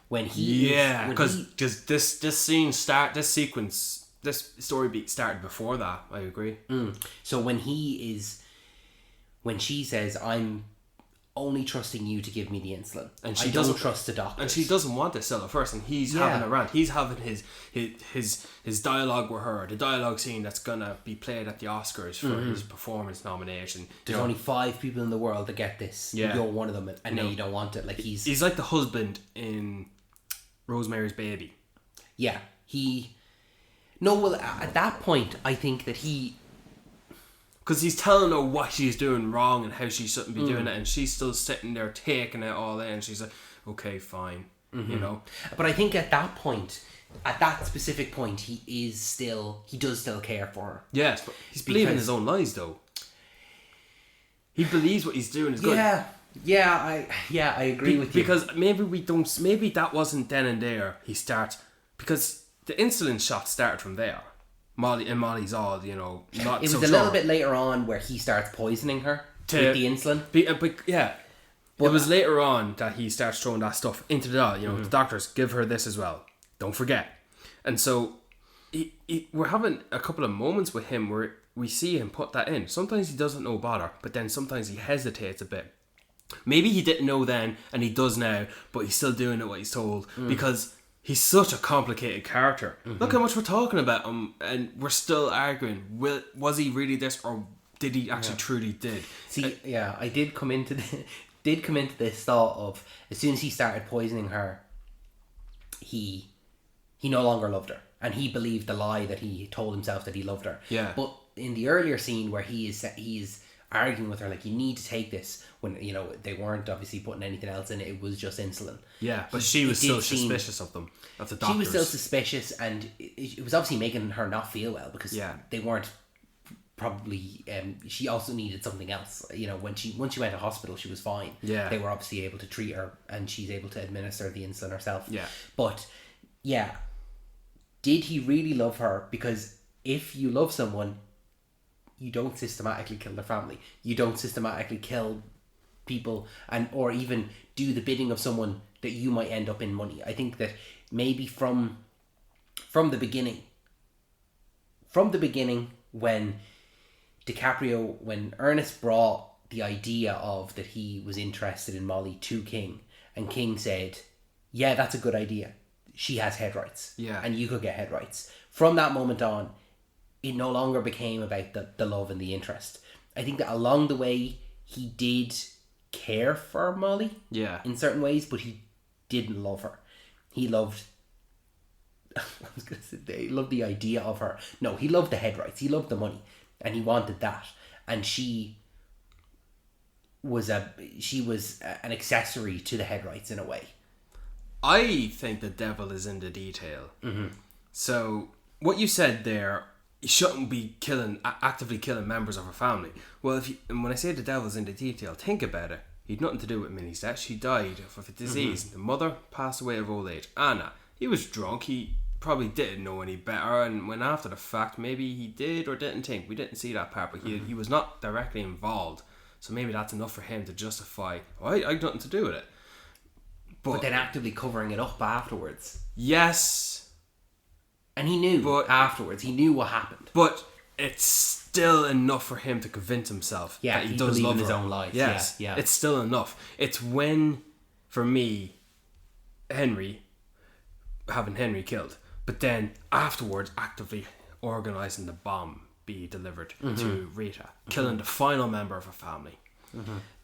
B: When he
A: because this sequence, this story beat started before that. I agree.
B: So when she says, "I'm only trusting you to give me the insulin,"
A: and she
B: don't trust the doctor,
A: and she doesn't want to sell it first, and he's having a rant. He's having his dialogue with her, the dialogue scene that's gonna be played at the Oscars for his performance nomination.
B: There's only 5 people in the world that get this.
A: Yeah.
B: You're one of them, and now you don't want it. Like
A: he's like the husband in Rosemary's Baby.
B: Yeah, at that point, I think that
A: because he's telling her what she's doing wrong and how she shouldn't be doing it, and she's still sitting there taking it all in, and she's like, okay, fine,
B: But I think at that point, at that specific point, he does still care for her.
A: Yes, but he's believing his own lies, though. He believes what he's doing is good.
B: I agree with you.
A: Because maybe that wasn't then and there. He starts, because the insulin shot started from there. Molly's all, not
B: it was
A: so
B: a little bit later on where he starts poisoning her with the insulin.
A: But it was later on that he starts throwing that stuff into the doll. The doctors give her this as well. Don't forget. And so we're having a couple of moments with him where we see him put that in. Sometimes he doesn't know bother, but then sometimes he hesitates a bit. Maybe he didn't know then, and he does now, but he's still doing it what he's told because he's such a complicated character. Look how much we're talking about him, and we're still arguing. Was he really this, or did he actually truly did?
B: See, I did come into this thought of, as soon as he started poisoning her, he no longer loved her, and he believed the lie that he told himself that he loved her.
A: Yeah.
B: But in the earlier scene where he is arguing with her, like, you need to take this, when they weren't obviously putting anything else in it, it was just insulin.
A: Yeah, but she was still suspicious of them, of the doctors.
B: She was still suspicious, and it was obviously making her not feel well, because they weren't probably. She also needed something else. Once she went to hospital, she was fine.
A: Yeah,
B: they were obviously able to treat her, and she's able to administer the insulin herself.
A: Yeah,
B: but did he really love her? Because if you love someone, you don't systematically kill their family. You don't systematically kill people or even do the bidding of someone that you might end up in money. I think that maybe from the beginning when Ernest brought the idea of that he was interested in Molly to King, and King said, yeah, that's a good idea. She has head rights.
A: Yeah.
B: And you could get head rights. From that moment on, it no longer became about the love and the interest. I think that along the way, he did care for Molly in certain ways, but he didn't love her. He loved he loved the idea of her. No, he loved the head rights. He loved the money, and he wanted that. And she was an accessory to the head rights in a way.
A: I think the devil is in the detail. So what you said there, you shouldn't be actively killing members of her family. Well, and when I say the devil's in the detail, think about it. He had nothing to do with Minnie's death. She died of a disease. The mother passed away of old age. Anna, he was drunk. He probably didn't know any better, and when after the fact, maybe he did or didn't think. We didn't see that part, but he was not directly involved. So maybe that's enough for him to justify, I had nothing to do with it.
B: But then actively covering it up afterwards.
A: Yes.
B: And he knew afterwards. He knew what happened.
A: But it's still enough for him to convince himself that he does love
B: his own life.
A: Yes.
B: Yeah.
A: It's still enough. It's when, for me, having Henry killed, but then afterwards actively organising the bomb be delivered to Rita, killing the final member of her family.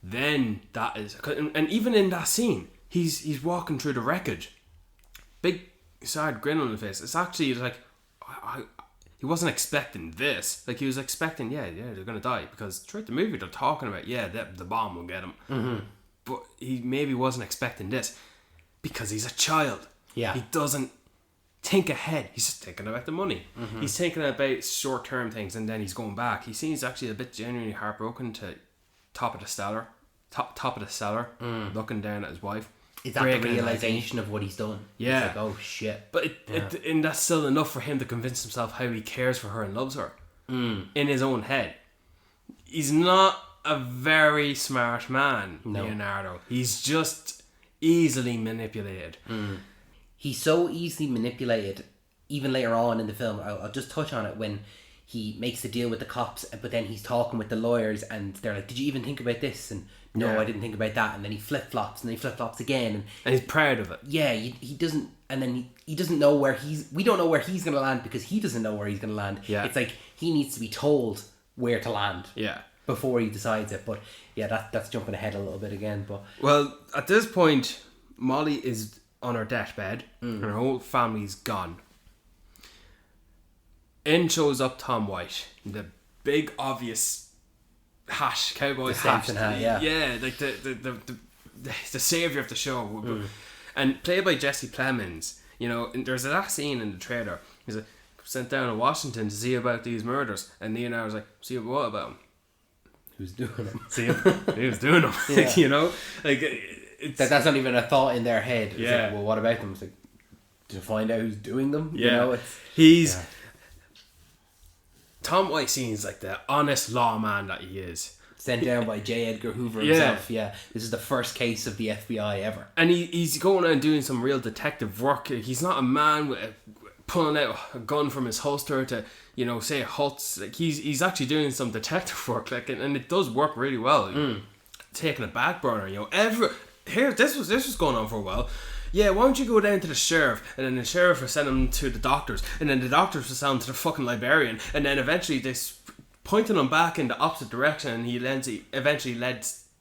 A: Then that is, and even in that scene, he's walking through the wreckage, big sad grin on his face. It's actually like he wasn't expecting this. Like, he was expecting, they're gonna die, because throughout the movie they're talking about the bomb will get him. But he maybe wasn't expecting this because he's a child.
B: Yeah,
A: he doesn't think ahead. He's just thinking about the money. He's thinking about short-term things, and then he's going back. He seems actually a bit genuinely heartbroken to top of the cellar, looking down at his wife.
B: Is that the realization of what he's done?
A: Yeah.
B: It's like, oh shit.
A: But and that's still enough for him to convince himself how he cares for her and loves her in his own head. He's not a very smart man, Leonardo. He's just easily manipulated.
B: He's so easily manipulated. Even later on in the film, I'll just touch on it when he makes the deal with the cops, but then he's talking with the lawyers, and they're like, "Did you even think about this?" And no, I didn't think about that. And then he flip flops, and then he flip flops again,
A: and he's proud of it.
B: Yeah, he doesn't, and then he doesn't know where we don't know where he's gonna land because he doesn't know where he's gonna land.
A: Yeah,
B: it's like he needs to be told where to land.
A: Yeah,
B: before he decides it. But yeah, that's jumping ahead a little bit again. But
A: well, at this point, Molly is on her deathbed, and her whole family's gone. In shows up Tom White, the big obvious hat, cowboy hat. Yeah, like the savior of the show, and played by Jesse Plemons. You know, and there's that scene in the trailer. He's like, sent down to Washington to see about these murders, and Leonardo's like, see what about him?
B: Who's doing them?
A: See him? Who's doing them? Yeah. You know, like
B: that's not even a thought in their head. It's
A: yeah.
B: Like, well, what about them? It's like to find out who's doing them.
A: Yeah.
B: You know,
A: he's. Yeah. Tom White seems like the honest lawman that he is.
B: Sent down by J. Edgar Hoover himself. Yeah, this is the first case of the FBI ever.
A: And he's going out and doing some real detective work. He's not a man with pulling out a gun from his holster to, you know, say Huts. Like he's actually doing some detective work. Like, and it does work really well. Taking a back burner, you know. This was going on for a while. Yeah, why don't you go down to the sheriff, and then the sheriff will send him to the doctors, and then the doctors will send him to the fucking librarian, and then eventually they pointing him back in the opposite direction, and he eventually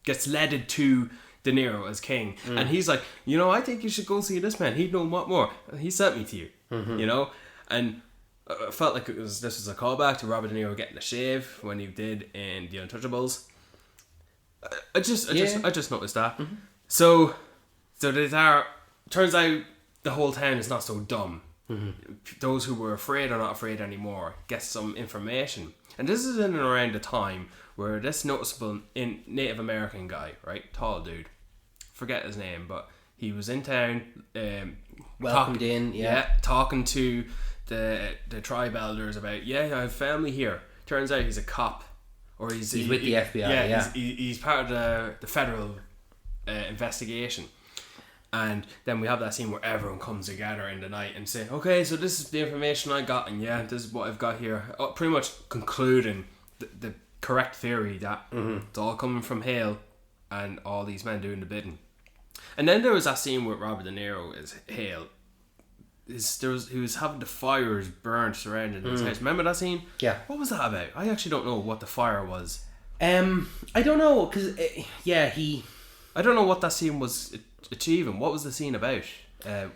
A: gets leaded to De Niro as king, and he's like, you know, I think you should go see this man. He'd know what more. He sent me to you, you know, and I felt like this was a callback to Robert De Niro getting a shave when he did in The Untouchables. I just noticed that. So they turns out the whole town is not so dumb. Those who were afraid are not afraid anymore. Get some information. And this is in and around the time where this noticeable Native American guy, right, tall dude, forget his name, but he was in town,
B: welcomed
A: talking to the tribe elders about, I have family here. Turns out he's a cop, or he's
B: with the FBI.
A: He's part of the federal investigation. And then we have that scene where everyone comes together in the night and say, okay, so this is the information I got, and this is what I've got here. Pretty much concluding the correct theory that it's all coming from Hale and all these men doing the bidding. And then there was that scene with Robert De Niro as Hale. He was having the fires burned surrounding his house. Remember that scene?
B: Yeah.
A: What was that about? I actually don't know what the fire was.
B: I don't know, because,
A: I don't know what that scene was achieving. What was the scene about?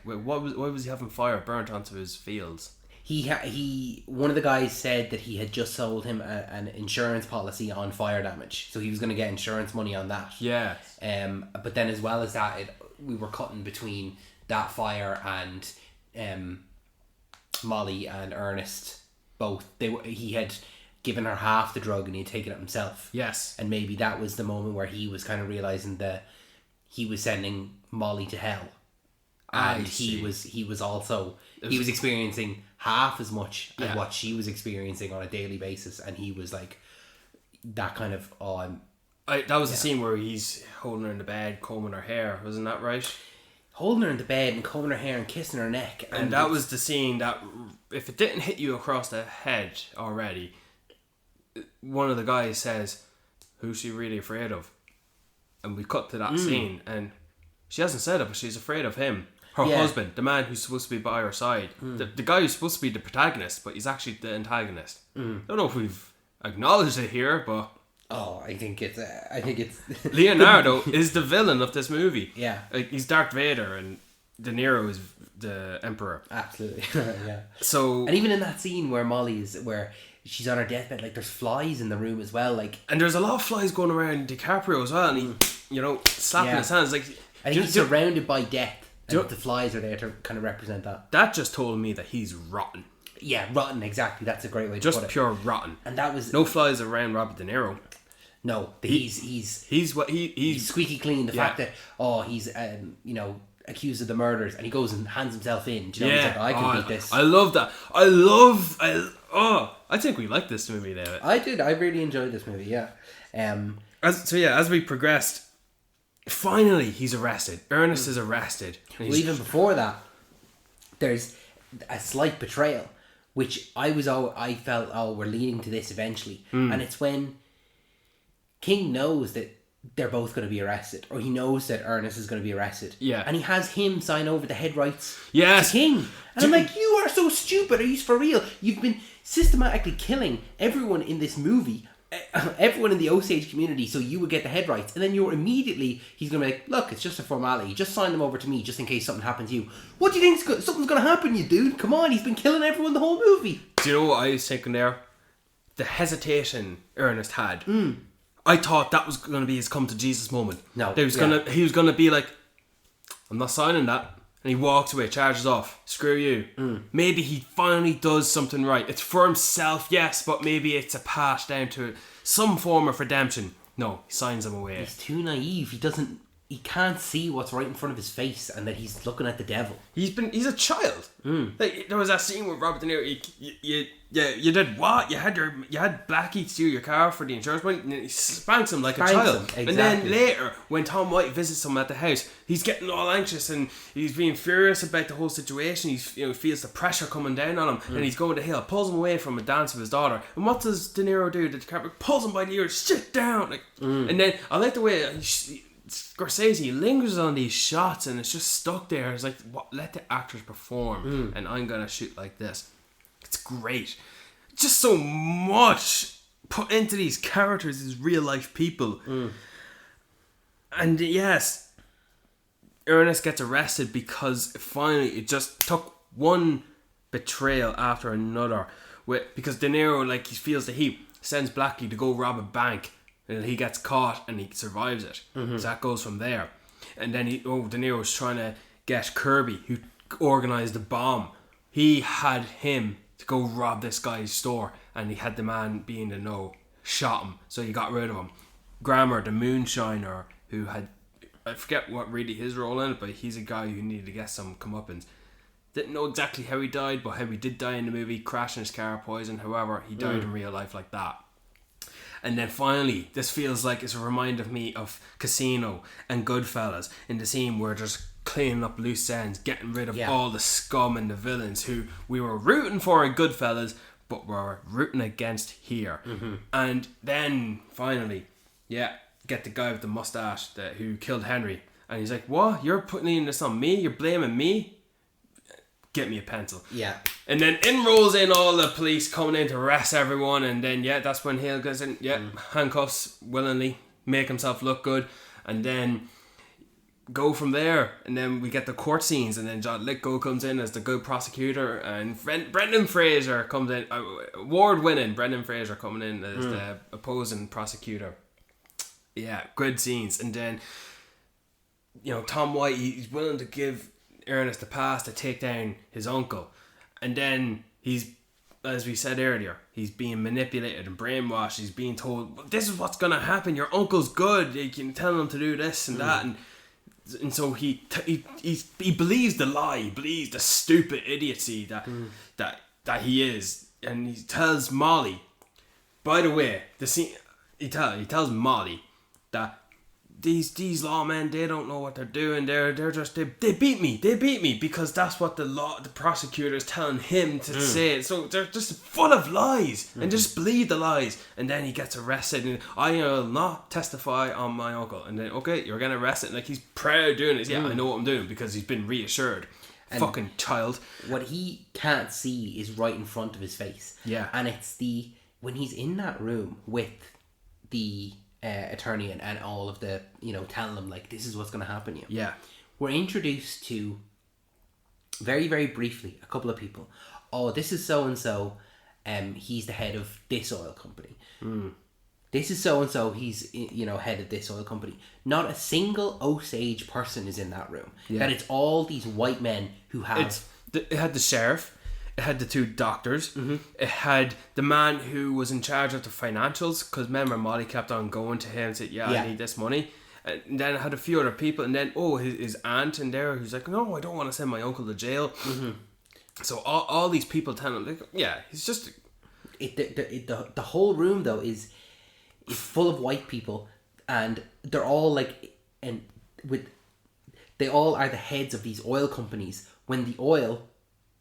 A: Why was he having fire burnt onto his fields?
B: One of the guys said that he had just sold him an insurance policy on fire damage, so he was going to get insurance money on that.
A: Yeah.
B: But then as well as that, we were cutting between that fire and Molly and Ernest. Both he had given her half the drug and he had taken it himself.
A: Yes.
B: And maybe that was the moment where he was kind of realizing that he was sending Molly to hell, and he was experiencing half as much as what she was experiencing on a daily basis, and he was like that kind of
A: that was the scene where he's holding her in the bed, combing her hair, wasn't that right?
B: Holding her in the bed and combing her hair and kissing her neck,
A: and that was the scene that, if it didn't hit you across the head already, one of the guys says, who's she really afraid of? And we cut to that scene, and she hasn't said it, but she's afraid of him. Her husband, the man who's supposed to be by her side. The guy who's supposed to be the protagonist, but he's actually the antagonist. Don't know if we've acknowledged it here, but...
B: I think it's...
A: Leonardo is the villain of this movie.
B: Yeah.
A: Like, he's Darth Vader, and De Niro is the Emperor.
B: Absolutely. Yeah.
A: So...
B: And even in that scene where she's on her deathbed, like, there's flies in the room as well, like...
A: And there's a lot of flies going around DiCaprio as well, and he, slapping his hands, like...
B: I think he's surrounded by death. And the flies are there to kind of represent that.
A: That just told me that he's rotten.
B: Yeah, rotten, exactly. That's a great way to
A: just
B: put it.
A: Just pure rotten.
B: And that was...
A: No flies around Robert De Niro.
B: No, he's squeaky clean. The fact that, he's, accused of the murders, and he goes and hands himself in. Do you know, he's like, I can beat this.
A: I love that. I think we like this movie, David.
B: I did. I really enjoyed this movie, yeah.
A: As we progressed, finally he's arrested. Ernest is arrested.
B: Well, even before that, there's a slight betrayal, which I felt, we're leading to this eventually. And it's when King knows that they're both going to be arrested, or he knows that Ernest is going to be arrested.
A: Yeah.
B: And he has him sign over the head rights
A: to
B: King. And I'm like, you are so stupid. Are you for real? You've been systematically killing everyone in this movie, everyone in the Osage community, so you would get the head rights. And then he's going to be like, look, it's just a formality. Just sign them over to me, just in case something happens to you. What do you think? Something's going to happen to you, dude. Come on, he's been killing everyone the whole movie.
A: Do you know what I was thinking there? The hesitation Ernest had. I thought that was going to be his come to Jesus moment.
B: No.
A: He was going to be like, I'm not signing that. And he walks away, charges off. Screw you. Maybe he finally does something right. It's for himself, yes, but maybe it's a pass down to some form of redemption. No, he signs him away.
B: He's too naive. He can't see what's right in front of his face, and that he's looking at the devil.
A: He's a child. Like, there was that scene with Robert De Niro. You did what? You had Blackie steal your car for the insurance money, and he spanks him like a child.
B: Exactly.
A: And then later, when Tom White visits him at the house, he's getting all anxious and he's being furious about the whole situation. He feels the pressure coming down on him, and he's going to hill, pulls him away from a dance with his daughter. And what does De Niro do? The camera pulls him by the ear, sit down. And then I like the way Scorsese lingers on these shots, and it's just stuck there. It's like, let the actors perform, and I'm gonna shoot like this. It's great. Just so much put into these characters, these real life people. And yes, Ernest gets arrested because finally it just took one betrayal after another. Because De Niro, he feels the heat, sends Blackie to go rob a bank. And he gets caught and he survives it. So that goes from there. And then De Niro's trying to get Kirby, who organised the bomb. He had him to go rob this guy's store, and he had the man be in the know, shot him, so he got rid of him. Grammer, the moonshiner, who had, I forget what really his role in it, but he's a guy who needed to get some comeuppance. Didn't know exactly how he died, but how he did die in the movie, crashing his car, poison. However, he died in real life like that. And then finally, this feels like it's a reminder of me of Casino and Goodfellas, in the scene where just cleaning up loose ends, getting rid of all the scum and the villains who we were rooting for in Goodfellas, but we're rooting against here. And then finally, get the guy with the mustache who killed Henry, and he's like, what? You're putting this on me? You're blaming me? Get me a pencil.
B: Yeah.
A: And then rolls in all the police coming in to arrest everyone, and then that's when Hale goes in, handcuffs willingly, make himself look good, and then go from there. And then we get the court scenes, and then John Lithgow comes in as the good prosecutor, and Brendan Fraser comes in, award-winning Brendan Fraser coming in as the opposing prosecutor. Yeah, good scenes. And then Tom White, he's willing to give Ernest the pass to take down his uncle, and then he's, as we said earlier, he's being manipulated and brainwashed. He's being told, this is what's gonna happen, your uncle's good, you can tell him to do this and that, and so he believes the lie, he believes the stupid idiocy that he is, and he tells Molly, by the way, the scene, he tells Molly that these lawmen, they don't know what they're doing. They're just they beat me because that's what the prosecutor is telling him to say. So they're just full of lies, and just believe the lies. And then he gets arrested, and I will not testify on my uncle. And then, okay, you're getting arrested. And he's proud of doing this. Yeah, I know what I'm doing because he's been reassured. And fucking child.
B: What he can't see is right in front of his face.
A: Yeah.
B: And it's when he's in that room with the attorney and all of the, telling them, this is what's going to happen to you.
A: Yeah.
B: We're introduced to, very, very briefly, a couple of people. Oh, this is so-and-so. He's the head of this oil company. this is so and so. He's head of this oil company. Not a single Osage person is in that room. Yeah. That it's all these white men who have.
A: It had the sheriff. It had the 2 doctors. Mm-hmm. It had the man who was in charge of the financials. Because remember, Molly kept on going to him and said, "I need this money." And then it had a few other people, and then his aunt in there who's like, "No, I don't want to send my uncle to jail." Mm-hmm. So all these people tell him, like, he's just.
B: The whole room though is full of white people, and they're all like, they all are the heads of these oil companies when the oil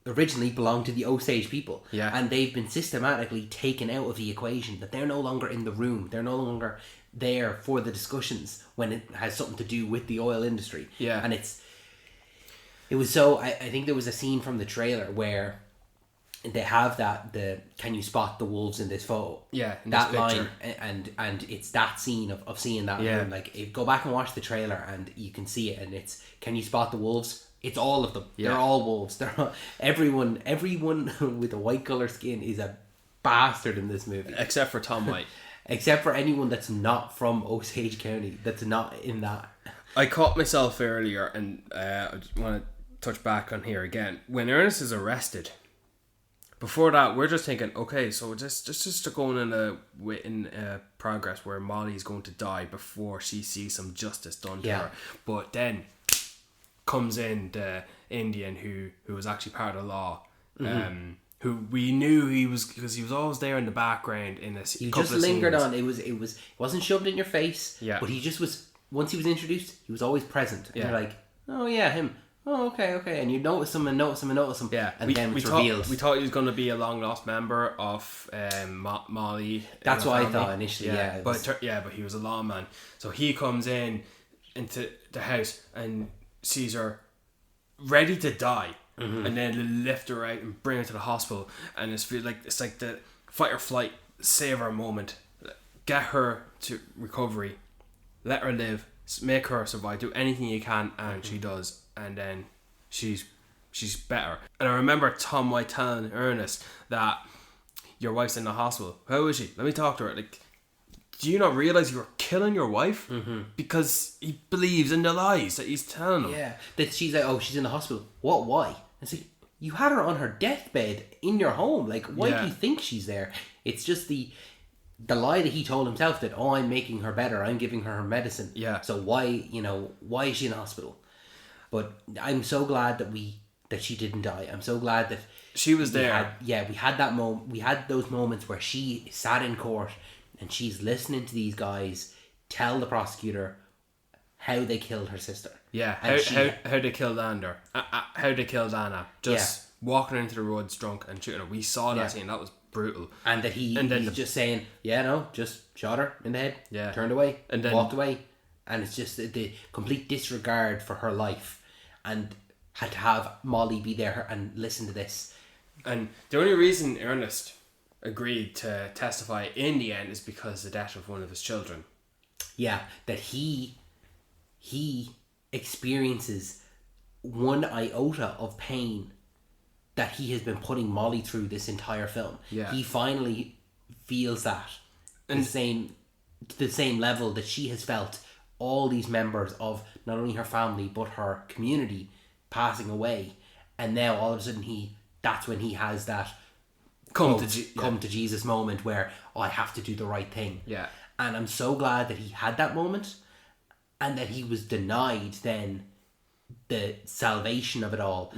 B: originally belonged to the Osage people.
A: Yeah.
B: And they've been systematically taken out of the equation, that they're no longer in the room. They're no longer there for the discussions when it has something to do with the oil industry.
A: Yeah.
B: And it was so, I think there was a scene from the trailer where they have can you spot the wolves in this photo?
A: Yeah.
B: That line, and it's that scene of seeing that room. Like, go back and watch the trailer and you can see it, and it's, can you spot the wolves? It's all of them. Yeah. They're all wolves. They're all, everyone with a white colour skin is a bastard in this movie.
A: Except for Tom White.
B: Except for anyone that's not from Osage County, that's not in that.
A: I caught myself earlier, and I just want to touch back on here again. When Ernest is arrested, before that, we're just thinking, okay, so just going in a progress where Molly is going to die before she sees some justice done to her. But then comes in the Indian who was actually part of the law, who we knew he was, because he was always there in the background in this.
B: He just lingered on. It wasn't shoved in your face.
A: Yeah.
B: But he just was. Once he was introduced, he was always present. And you're like, oh yeah, him. Oh, okay. And you notice him and notice him and notice him.
A: Yeah.
B: And then it's revealed.
A: We thought he was going to be a long lost member of Molly.
B: That's what I thought initially. Yeah.
A: But he was a lawman. So he comes into the house and sees her ready to die, and then lift her out and bring her to the hospital, and it's like the fight or flight, save her moment, get her to recovery, let her live, make her survive, do anything you can, and she does, and then she's better. And I remember Tom White telling Ernest that your wife's in the hospital. How is she? Let me talk to her. Like, do you not realise you're killing your wife? Mm-hmm. Because he believes in the lies that he's telling him.
B: Yeah. That she's like, oh, she's in the hospital. What? Why? It's like, you had her on her deathbed in your home. Like, why do you think she's there? It's just the lie that he told himself that, oh, I'm making her better. I'm giving her medicine. Yeah. So why is she in the hospital? But I'm so glad that she didn't die. I'm so glad that
A: she was there.
B: We had that moment. We had those moments where she sat in court and she's listening to these guys tell the prosecutor how they killed her sister.
A: Yeah, how they killed Ander. How they killed Anna. Just walking into the woods drunk and shooting her. We saw that scene. That was brutal.
B: And that he's just saying, just shot her in the head. Yeah. Turned away. And then walked away. And it's just the complete disregard for her life. And had to have Molly be there and listen to this.
A: And the only reason Ernest agreed to testify in the end is because of the death of one of his children.
B: Yeah, that he experiences one iota of pain that he has been putting Molly through this entire film. Yeah. He finally feels that and the same level that she has felt all these members of not only her family but her community passing away, and now all of a sudden that's when he has that come to Jesus moment where I have to do the right thing. Yeah. And I'm so glad that he had that moment and that he was denied then the salvation of it all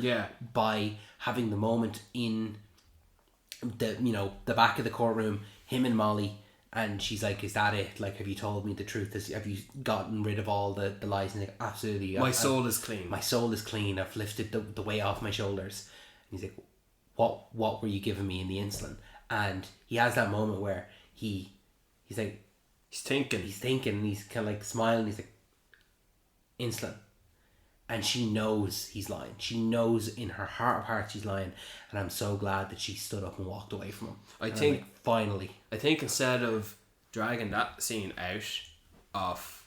B: by having the moment in the back of the courtroom, him and Molly, and she's like, is that it? Like, have you told me the truth? Have you gotten rid of all the lies? And he's like, absolutely.
A: My soul is clean.
B: My soul is clean. I've lifted the weight off my shoulders. And he's like, what were you giving me in the insulin? And he has that moment where he's like, he's thinking, and he's kind of like smiling. He's like, insulin. And she knows he's lying. She knows in her heart of hearts he's lying. And I'm so glad that she stood up and walked away from him. I think finally.
A: I think instead of dragging that scene out of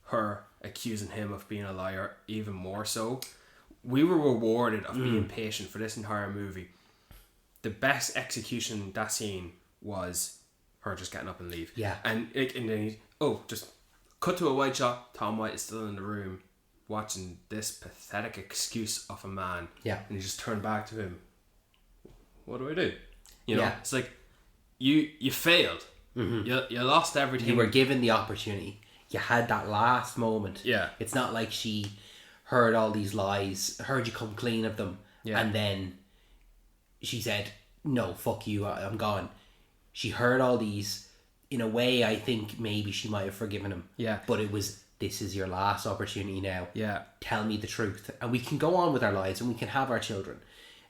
A: her accusing him of being a liar even more so, we were rewarded of being patient for this entire movie. The best execution that scene was her just getting up and leave.
B: Yeah.
A: And then just cut to a wide shot. Tom White is still in the room watching this pathetic excuse of a man.
B: Yeah.
A: And he just turned back to him. What do I do? You know,
B: Yeah.
A: it's like you failed. Mm-hmm. You lost everything.
B: You were given the opportunity. You had that last moment.
A: Yeah.
B: It's not like she heard all these lies, heard you come clean of them, and then she said, no, fuck you, I'm gone. She heard all these. In a way, I think maybe she might have forgiven him.
A: Yeah.
B: But it was, this is your last opportunity now.
A: Yeah.
B: Tell me the truth. And we can go on with our lives and we can have our children.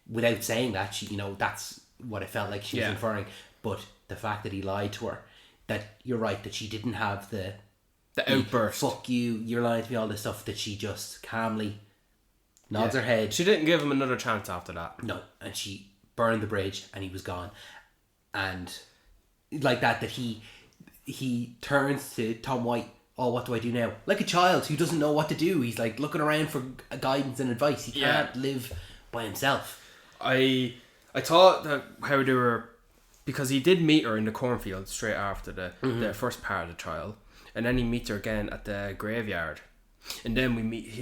B: Without saying that, she, that's what it felt like she was inferring. But the fact that he lied to her, that you're right, that she didn't have the
A: outburst.
B: Fuck you, you're lying to me, all this stuff, that she just calmly nods her head.
A: She didn't give him another chance after that.
B: No. And she burned the bridge and he was gone. And like that he turns to Tom White, oh, what do I do now? Like a child who doesn't know what to do. He's like looking around for guidance and advice. He can't live by himself.
A: I thought that how they were, because he did meet her in the cornfield straight after the first part of the trial, and then he meets her again at the graveyard, and then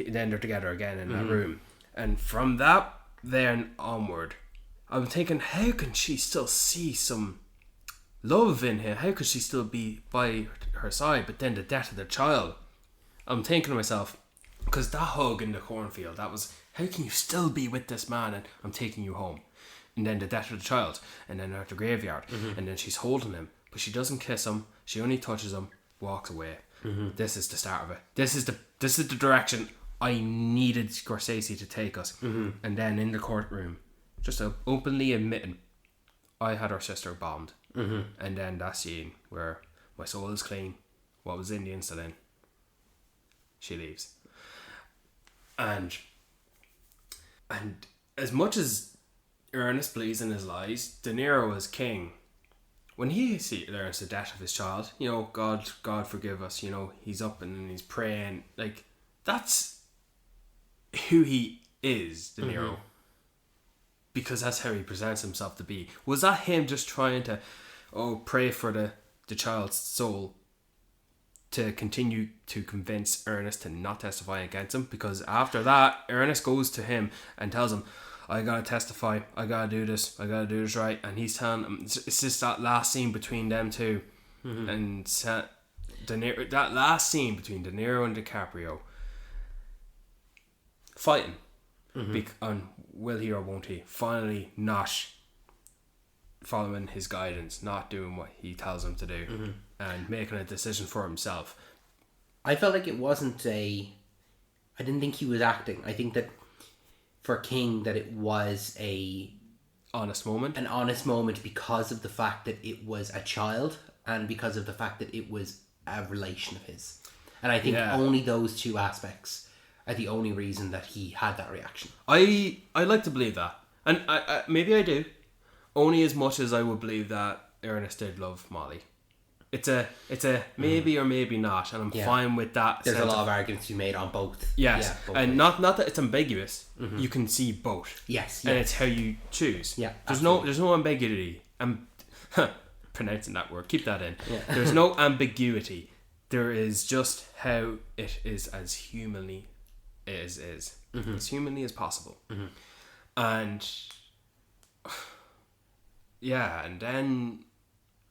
A: then they're together again in that room, and from that then onward, I'm thinking, how can she still see some love in him? How could she still be by her side? But then the death of the child, I'm thinking to myself, because that hug in the cornfield, that was, how can you still be with this man and I'm taking you home? And then the death of the child, and then they're at the graveyard, and then she's holding him, but she doesn't kiss him, she only touches him, walks away. This is the start of it. This is the direction I needed Scorsese to take us. And then in the courtroom, just openly admitting, I had her sister bombed. And then that scene where my soul is clean, what was in the insulin, she leaves. And as much as Ernest believes in his lies, De Niro is king. When he learns the death of his child, God forgive us, he's up and he's praying, like, that's who he is, De Niro. Because that's how he presents himself to be. Was that him just trying to pray for the child's soul to continue to convince Ernest to not testify against him? Because after that, Ernest goes to him and tells him, I gotta testify, I gotta do this right. And he's telling him, it's just that last scene between them two. And that last scene between De Niro and DiCaprio fighting. On will he or won't he? Finally not following his guidance, not doing what he tells him to do, and making a decision for himself.
B: I felt like it wasn't I didn't think he was acting. I think that for King, that it was an honest moment because of the fact that it was a child and because of the fact that it was a relation of his. And I think only those two aspects are the only reason that he had that reaction. I
A: like to believe that, and I maybe I do, only as much as I would believe that Ernest did love Molly. It's a maybe or maybe not, and I'm fine with that.
B: There's a lot of arguments to be made on both.
A: Yes, both and ways. Not that it's ambiguous. You can see both.
B: Yes,
A: and it's how you choose.
B: Yeah,
A: there's no ambiguity. I'm pronouncing that word. Keep that in. Yeah. There's no ambiguity. There is just how it is as humanly is as humanly as possible, and and then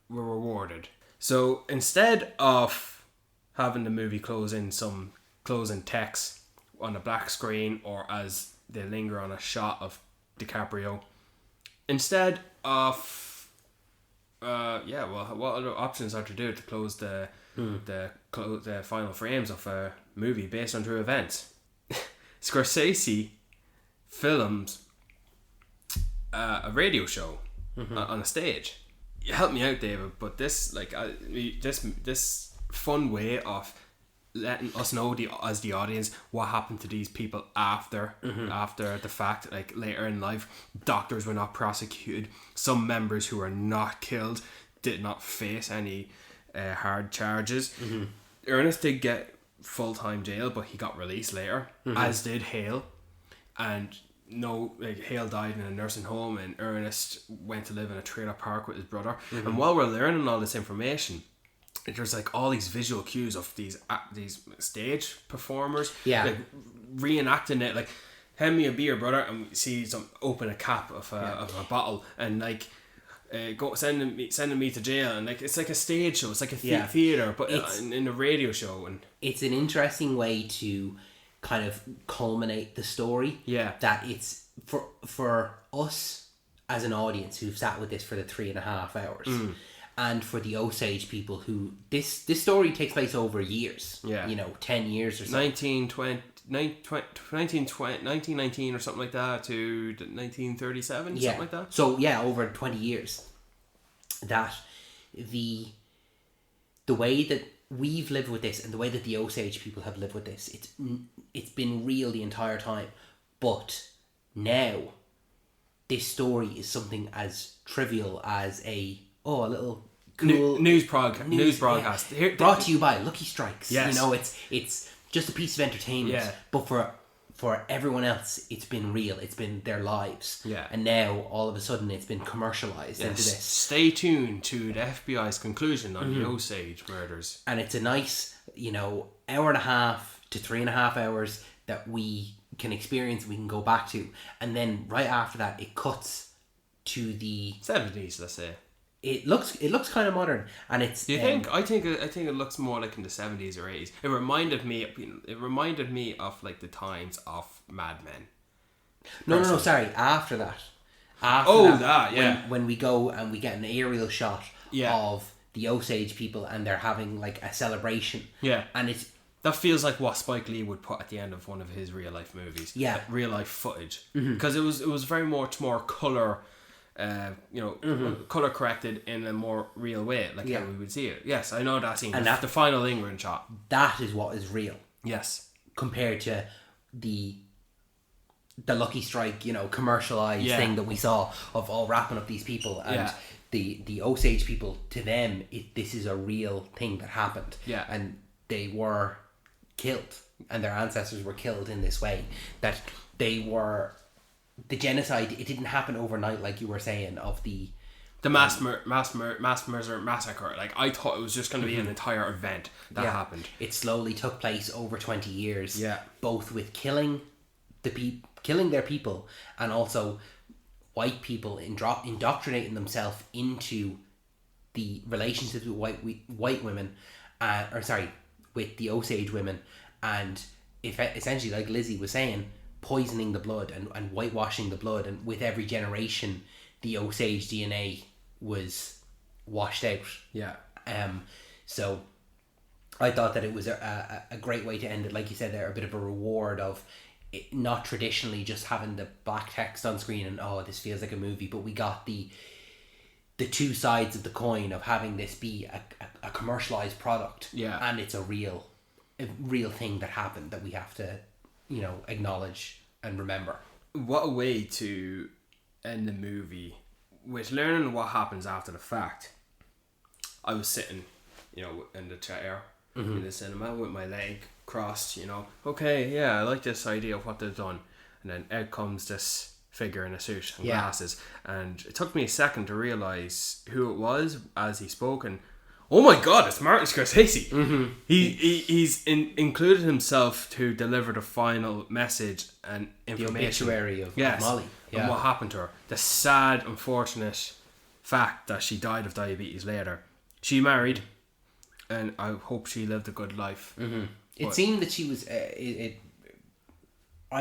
A: we're rewarded. So instead of having the movie close in some closing text on a black screen, or as they linger on a shot of DiCaprio, instead of what other options are to do to close the final frames of a movie based on true events? Scorsese films a radio show on a stage. Help me out, David, but this fun way of letting us know as the audience what happened to these people after the fact, like later in life. Doctors were not prosecuted. Some members who were not killed did not face any hard charges. Ernest did get full-time jail, but he got released later, as did Hale. And no, like Hale died in a nursing home, and Ernest went to live in a trailer park with his brother. And while we're learning all this information, there's like all these visual cues of these stage performers, like reenacting it, like hand me a beer, brother, and we see some open a cap of a bottle, and like sending me to jail, and like it's like a stage show, it's like a theater, but in a radio show, and
B: it's an interesting way to kind of culminate the story. That it's for us as an audience who've sat with this for the 3.5 hours, and for the Osage people who this story takes place over years. 10 years or so.
A: 1919 or something like that to 1937, something like that.
B: So over 20 years. That the way that we've lived with this and the way that the Osage people have lived with this, it's been real the entire time. But now, this story is something as trivial as a little cool
A: news broadcast.
B: Brought to you by Lucky Strikes.
A: Yes.
B: It's just a piece of entertainment.
A: Yeah.
B: But for everyone else, it's been real. It's been their lives.
A: Yeah.
B: And now, all of a sudden, it's been commercialized into this.
A: Stay tuned to the FBI's conclusion on the Osage murders.
B: And it's a nice, 1.5 to 3.5 hours that we can experience, we can go back to. And then right after that, it cuts to the
A: 70s, let's say.
B: It looks kind of modern, and it's.
A: Do you think? I think it looks more like in the 70s or 80s. It reminded me of like the times of Mad Men.
B: No, sorry. After that. When we go and we get an aerial shot of the Osage people, and they're having like a celebration.
A: Yeah,
B: and it's.
A: That feels like what Spike Lee would put at the end of one of his real life movies.
B: Yeah,
A: like real life footage, because it was very much more color. Color corrected in a more real way, like how we would see it. Yes, I know that scene. And that's the final England shot.
B: That is what is real.
A: Yes,
B: compared to the Lucky Strike, commercialized thing that we saw of all wrapping up these people, and the Osage people. To them, this is a real thing that happened.
A: Yeah,
B: and they were killed, and their ancestors were killed in this way. That they were. The genocide, it didn't happen overnight, like you were saying, of the
A: mass murder massacre. Like, I thought it was just going to be an entire event that happened.
B: It slowly took place over 20 years.
A: Yeah,
B: both with killing their people, and also white people indoctrinating themselves into the relationships with white women, with the Osage women, and essentially, like Lizzie was saying, poisoning the blood and whitewashing the blood, and with every generation the Osage DNA was washed out. So I thought that it was a great way to end it, like you said there, a bit of a reward of it, not traditionally just having the black text on screen and this feels like a movie, but we got the two sides of the coin of having this be a commercialized product, and it's a real thing that happened that we have to acknowledge and remember.
A: What a way to end the movie with learning what happens after the fact. I was sitting, in the chair in the cinema with my leg crossed, okay, I like this idea of what they've done. And then out comes this figure in a suit and glasses. And it took me a second to realise who it was as he spoke, and oh my God, it's Martin Scorsese. He's included himself to deliver the final message and information.
B: The obituary of Molly.
A: And what happened to her. The sad, unfortunate fact that she died of diabetes later. She married, and I hope she lived a good life.
B: It seemed that she was... I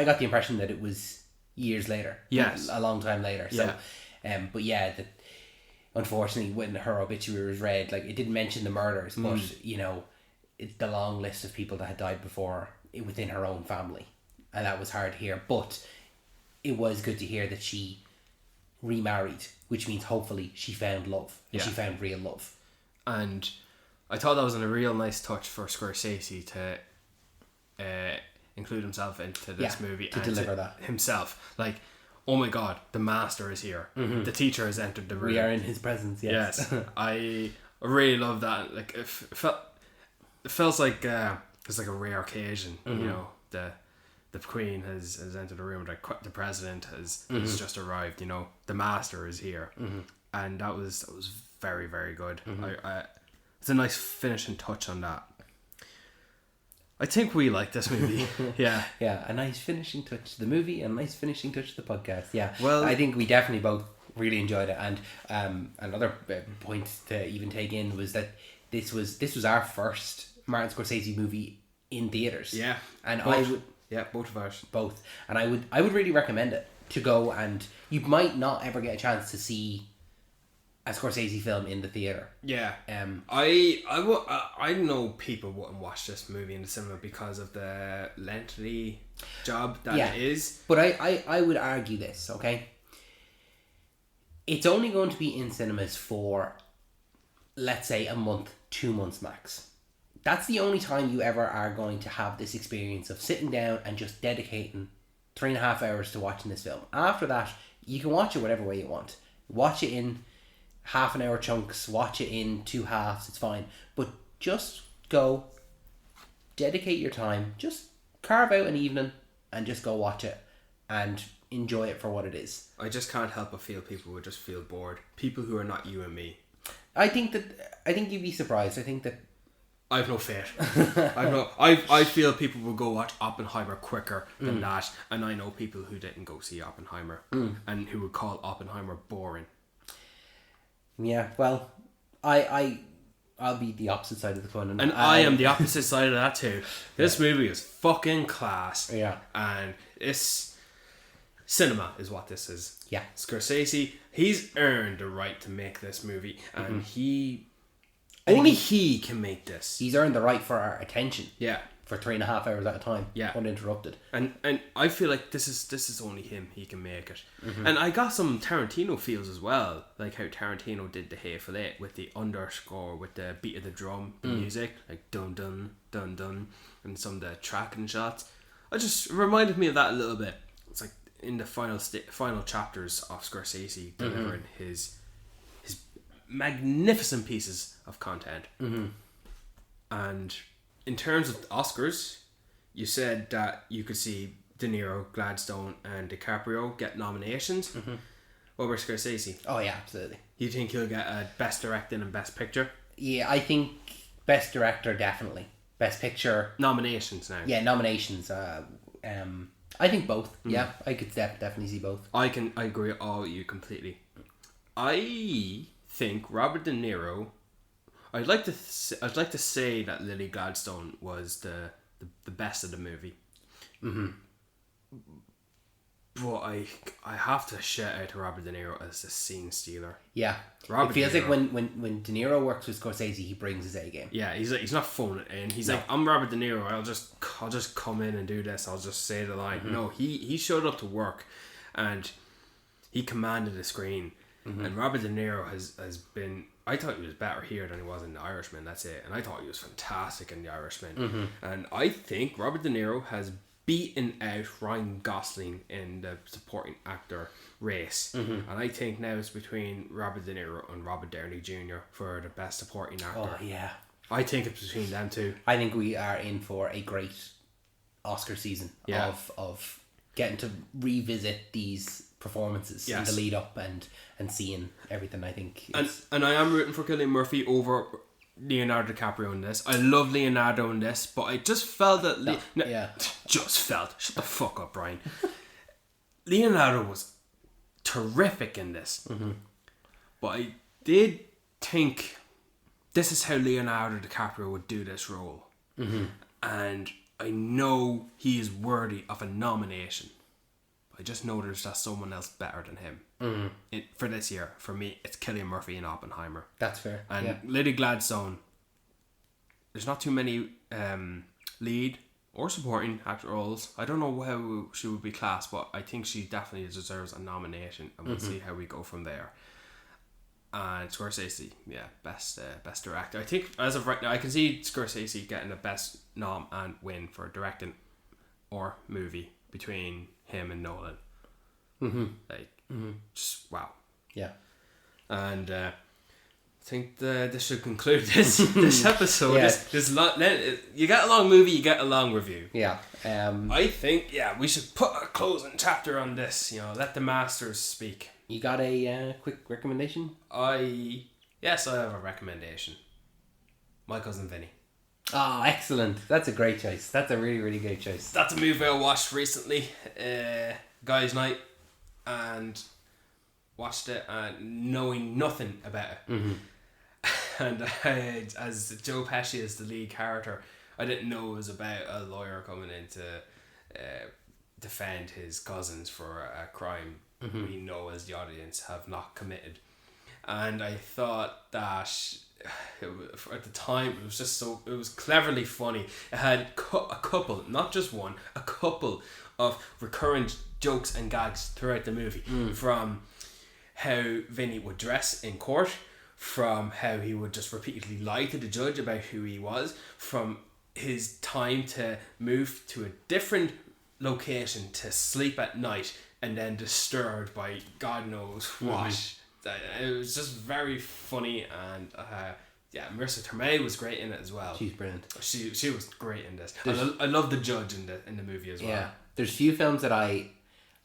B: got the impression that it was years later.
A: Yes.
B: A long time later. So, unfortunately, when her obituary was read, like, it didn't mention the murders, but it's the long list of people that had died before within her own family, and that was hard to hear. But it was good to hear that she remarried, which means hopefully she found love. And she found real love.
A: And I thought that was a real nice touch for Scorsese to include himself into this movie
B: to deliver that
A: himself. Like, oh my God, the master is here. The teacher has entered the room.
B: We are in his presence. Yes.
A: I really love that. Like, it feels like it's like a rare occasion. The the Queen has entered the room, the president has just arrived, you know, the master is here. And that was very, very good. It's a nice finishing touch on that. I think we like this movie. Yeah,
B: a nice finishing touch to the movie, and a nice finishing touch to the podcast. Yeah,
A: well,
B: I think we definitely both really enjoyed it. And another point to even take in was that this was our first Martin Scorsese movie in theaters.
A: Yeah,
B: and
A: both of ours.
B: Both, and I would really recommend it to go. And you might not ever get a chance to see a Scorsese film in the theater.
A: Yeah. I know people wouldn't watch this movie in the cinema because of the lengthy job that it is.
B: But I would argue this, okay? It's only going to be in cinemas for, let's say, a month, 2 months max. That's the only time you ever are going to have this experience of sitting down and just dedicating 3.5 hours to watching this film. After that, you can watch it whatever way you want. Watch it in half an hour chunks, watch it in 2 halves, it's fine. But just go, dedicate your time, just carve out an evening and just go watch it and enjoy it for what it is.
A: I just can't help but feel people would just feel bored. People who are not you and me.
B: I think you'd be surprised. I think that
A: I've no faith. I feel people will go watch Oppenheimer quicker than that, and I know people who didn't go see Oppenheimer and who would call Oppenheimer boring.
B: Yeah, well, I'll be the opposite side of the coin,
A: and I am the opposite side of that too. This movie is fucking class.
B: Yeah,
A: and it's cinema is what this is.
B: Yeah,
A: Scorsese, he's earned the right to make this movie, and he can make this.
B: He's earned the right for our attention.
A: Yeah.
B: For 3.5 hours at a time.
A: Yeah.
B: Uninterrupted.
A: And I feel like this is only him. He can make it. And I got some Tarantino feels as well, like how Tarantino did The Hateful Eight with the underscore, with the beat of the drum, the music, like dun dun dun dun, and some of the tracking shots. It just reminded me of that a little bit. It's like in the final chapters of Scorsese delivering his magnificent pieces of content. And in terms of the Oscars, you said that you could see De Niro, Gladstone and DiCaprio get nominations. What about Scorsese?
B: Oh yeah, absolutely.
A: You think he'll get a Best Directing and Best Picture?
B: Yeah, I think Best Director definitely. Best Picture
A: nominations now.
B: Yeah, nominations. I think both. Yeah, I could definitely see both.
A: I agree with all you completely. I think Robert De Niro. I'd like to say that Lily Gladstone was the best of the movie. But I have to shout out to Robert De Niro as the scene stealer.
B: Yeah, it feels like when De Niro works with Scorsese, he brings his A game.
A: Yeah, he's not phoning it in. He's like, I'm Robert De Niro. I'll just come in and do this. I'll just say the line. No, he showed up to work, and he commanded the screen. And Robert De Niro has been. I thought he was better here than he was in The Irishman. That's it. And I thought he was fantastic in The Irishman. And I think Robert De Niro has beaten out Ryan Gosling in the supporting actor race. And I think now it's between Robert De Niro and Robert Downey Jr. for the best supporting actor.
B: Oh yeah,
A: I think it's between them two.
B: I think we are in for a great Oscar season of getting to revisit these performances in the lead up and seeing everything. I think
A: and I am rooting for Cillian Murphy over Leonardo DiCaprio in this. I love Leonardo in this, but I just felt that shut the fuck up, Brian. Leonardo was terrific in this, but I did think this is how Leonardo DiCaprio would do this role, and I know he is worthy of a nomination. I just know there's someone else better than him. For this year, for me, it's Cillian Murphy and Oppenheimer.
B: That's fair.
A: And Lily Gladstone, there's not too many lead or supporting actor roles. I don't know how she would be classed, but I think she definitely deserves a nomination, and we'll see how we go from there. And Scorsese, best director. I think as of right now, I can see Scorsese getting the best nom and win for directing or movie between him and Nolan. Just wow.
B: Yeah.
A: And think this should conclude this episode. Yeah. You get a long movie, you get a long review.
B: Yeah.
A: I think we should put a closing chapter on this. Let the masters speak.
B: You got a quick recommendation?
A: Yes, I have a recommendation. My Cousin Vinny.
B: Oh, excellent! That's a great choice. That's a really, really great choice.
A: That's a movie I watched recently, guys' night, and watched it knowing nothing about it.
B: Mm-hmm.
A: And as Joe Pesci is the lead character, I didn't know it was about a lawyer coming in to defend his cousins for a crime we know as the audience have not committed. And I thought that at the time it was just it was cleverly funny. It had a couple, not just one, a couple of recurrent jokes and gags throughout the movie. From how Vinny would dress in court, from how he would just repeatedly lie to the judge about who he was, from his time to move to a different location to sleep at night and then disturbed by God knows what. It was just very funny, and Marissa Tomei was great in it as well.
B: She's brilliant.
A: She was great in this. I love the judge in the movie as well.
B: Yeah, there's few films that I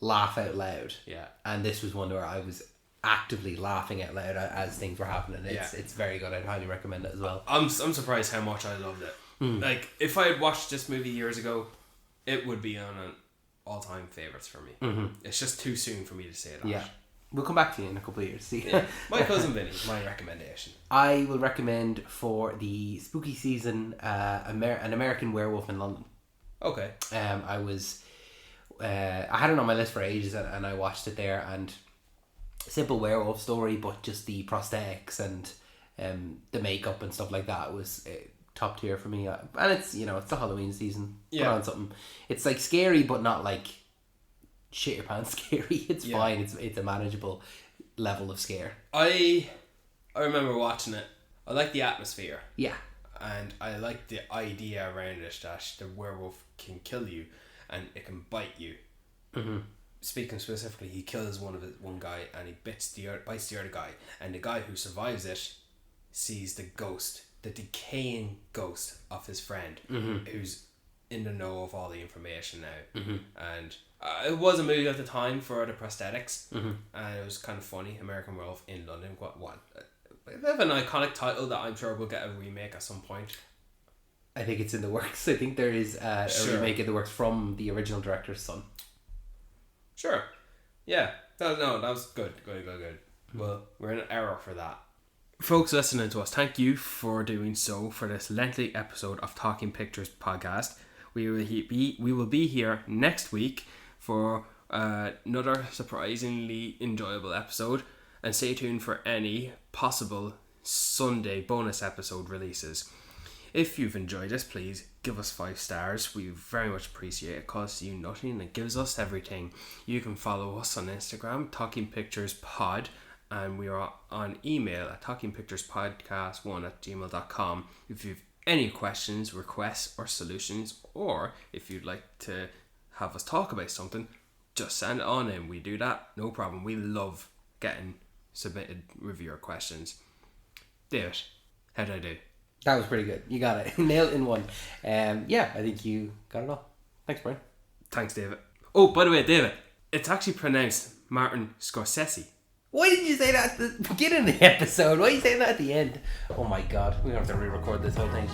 B: laugh out loud.
A: Yeah, and
B: this was one where I was actively laughing out loud as things were happening. It's very good. I'd highly recommend it as well.
A: I'm surprised how much I loved it. Like, if I had watched this movie years ago, it would be on an all-time favourites for me. It's just too soon for me to say that.
B: Yeah, we'll come back to you in a couple of years. See,
A: My Cousin Vinny, my recommendation.
B: I will recommend for the spooky season, An American Werewolf in London.
A: Okay.
B: I had it on my list for ages, and I watched it there, and simple werewolf story, but just the prosthetics and the makeup and stuff like that was top tier for me. And it's it's the Halloween season. Put on something. It's like scary, but not like shit your pants scary. It's fine. It's a manageable level of scare.
A: I remember watching it. I like the atmosphere.
B: Yeah.
A: And I like the idea around it that the werewolf can kill you and it can bite you. Speaking specifically, he kills one guy and he bites the other guy, and the guy who survives it sees the ghost, the decaying ghost of his friend, who's in the know of all the information now. And it was a movie at the time for the prosthetics, and it was kind of funny. American Werewolf in London. What? They have an iconic title that I'm sure we'll get a remake at some point.
B: I think it's in the works. I think there is a remake in the works from the original director's son.
A: Sure. Yeah. That was good. Well, we're in an error for that. Folks listening to us, thank you for doing so for this lengthy episode of Talking Pictures podcast. We will be here next week for another surprisingly enjoyable episode, and stay tuned for any possible Sunday bonus episode releases. If you've enjoyed this, please give us 5 stars. We very much appreciate it. It costs you nothing and it gives us everything. You can follow us on Instagram, Talking Pictures Pod, and we are on email at talkingpicturespodcast1@gmail.com. If you've any questions, requests, or solutions, or if you'd like to have us talk about something, just send it on in. We do that, no problem. We love getting submitted reviewer questions. David, how did I do?
B: That was pretty good. You got it. Nailed in one. I think you got it all. Thanks, Brian.
A: Thanks, David. Oh, by the way, David, it's actually pronounced Martin Scorsese.
B: Why did you say that at the beginning of the episode? Why are you saying that at the end? Oh my god, we're going to have to re-record this whole thing.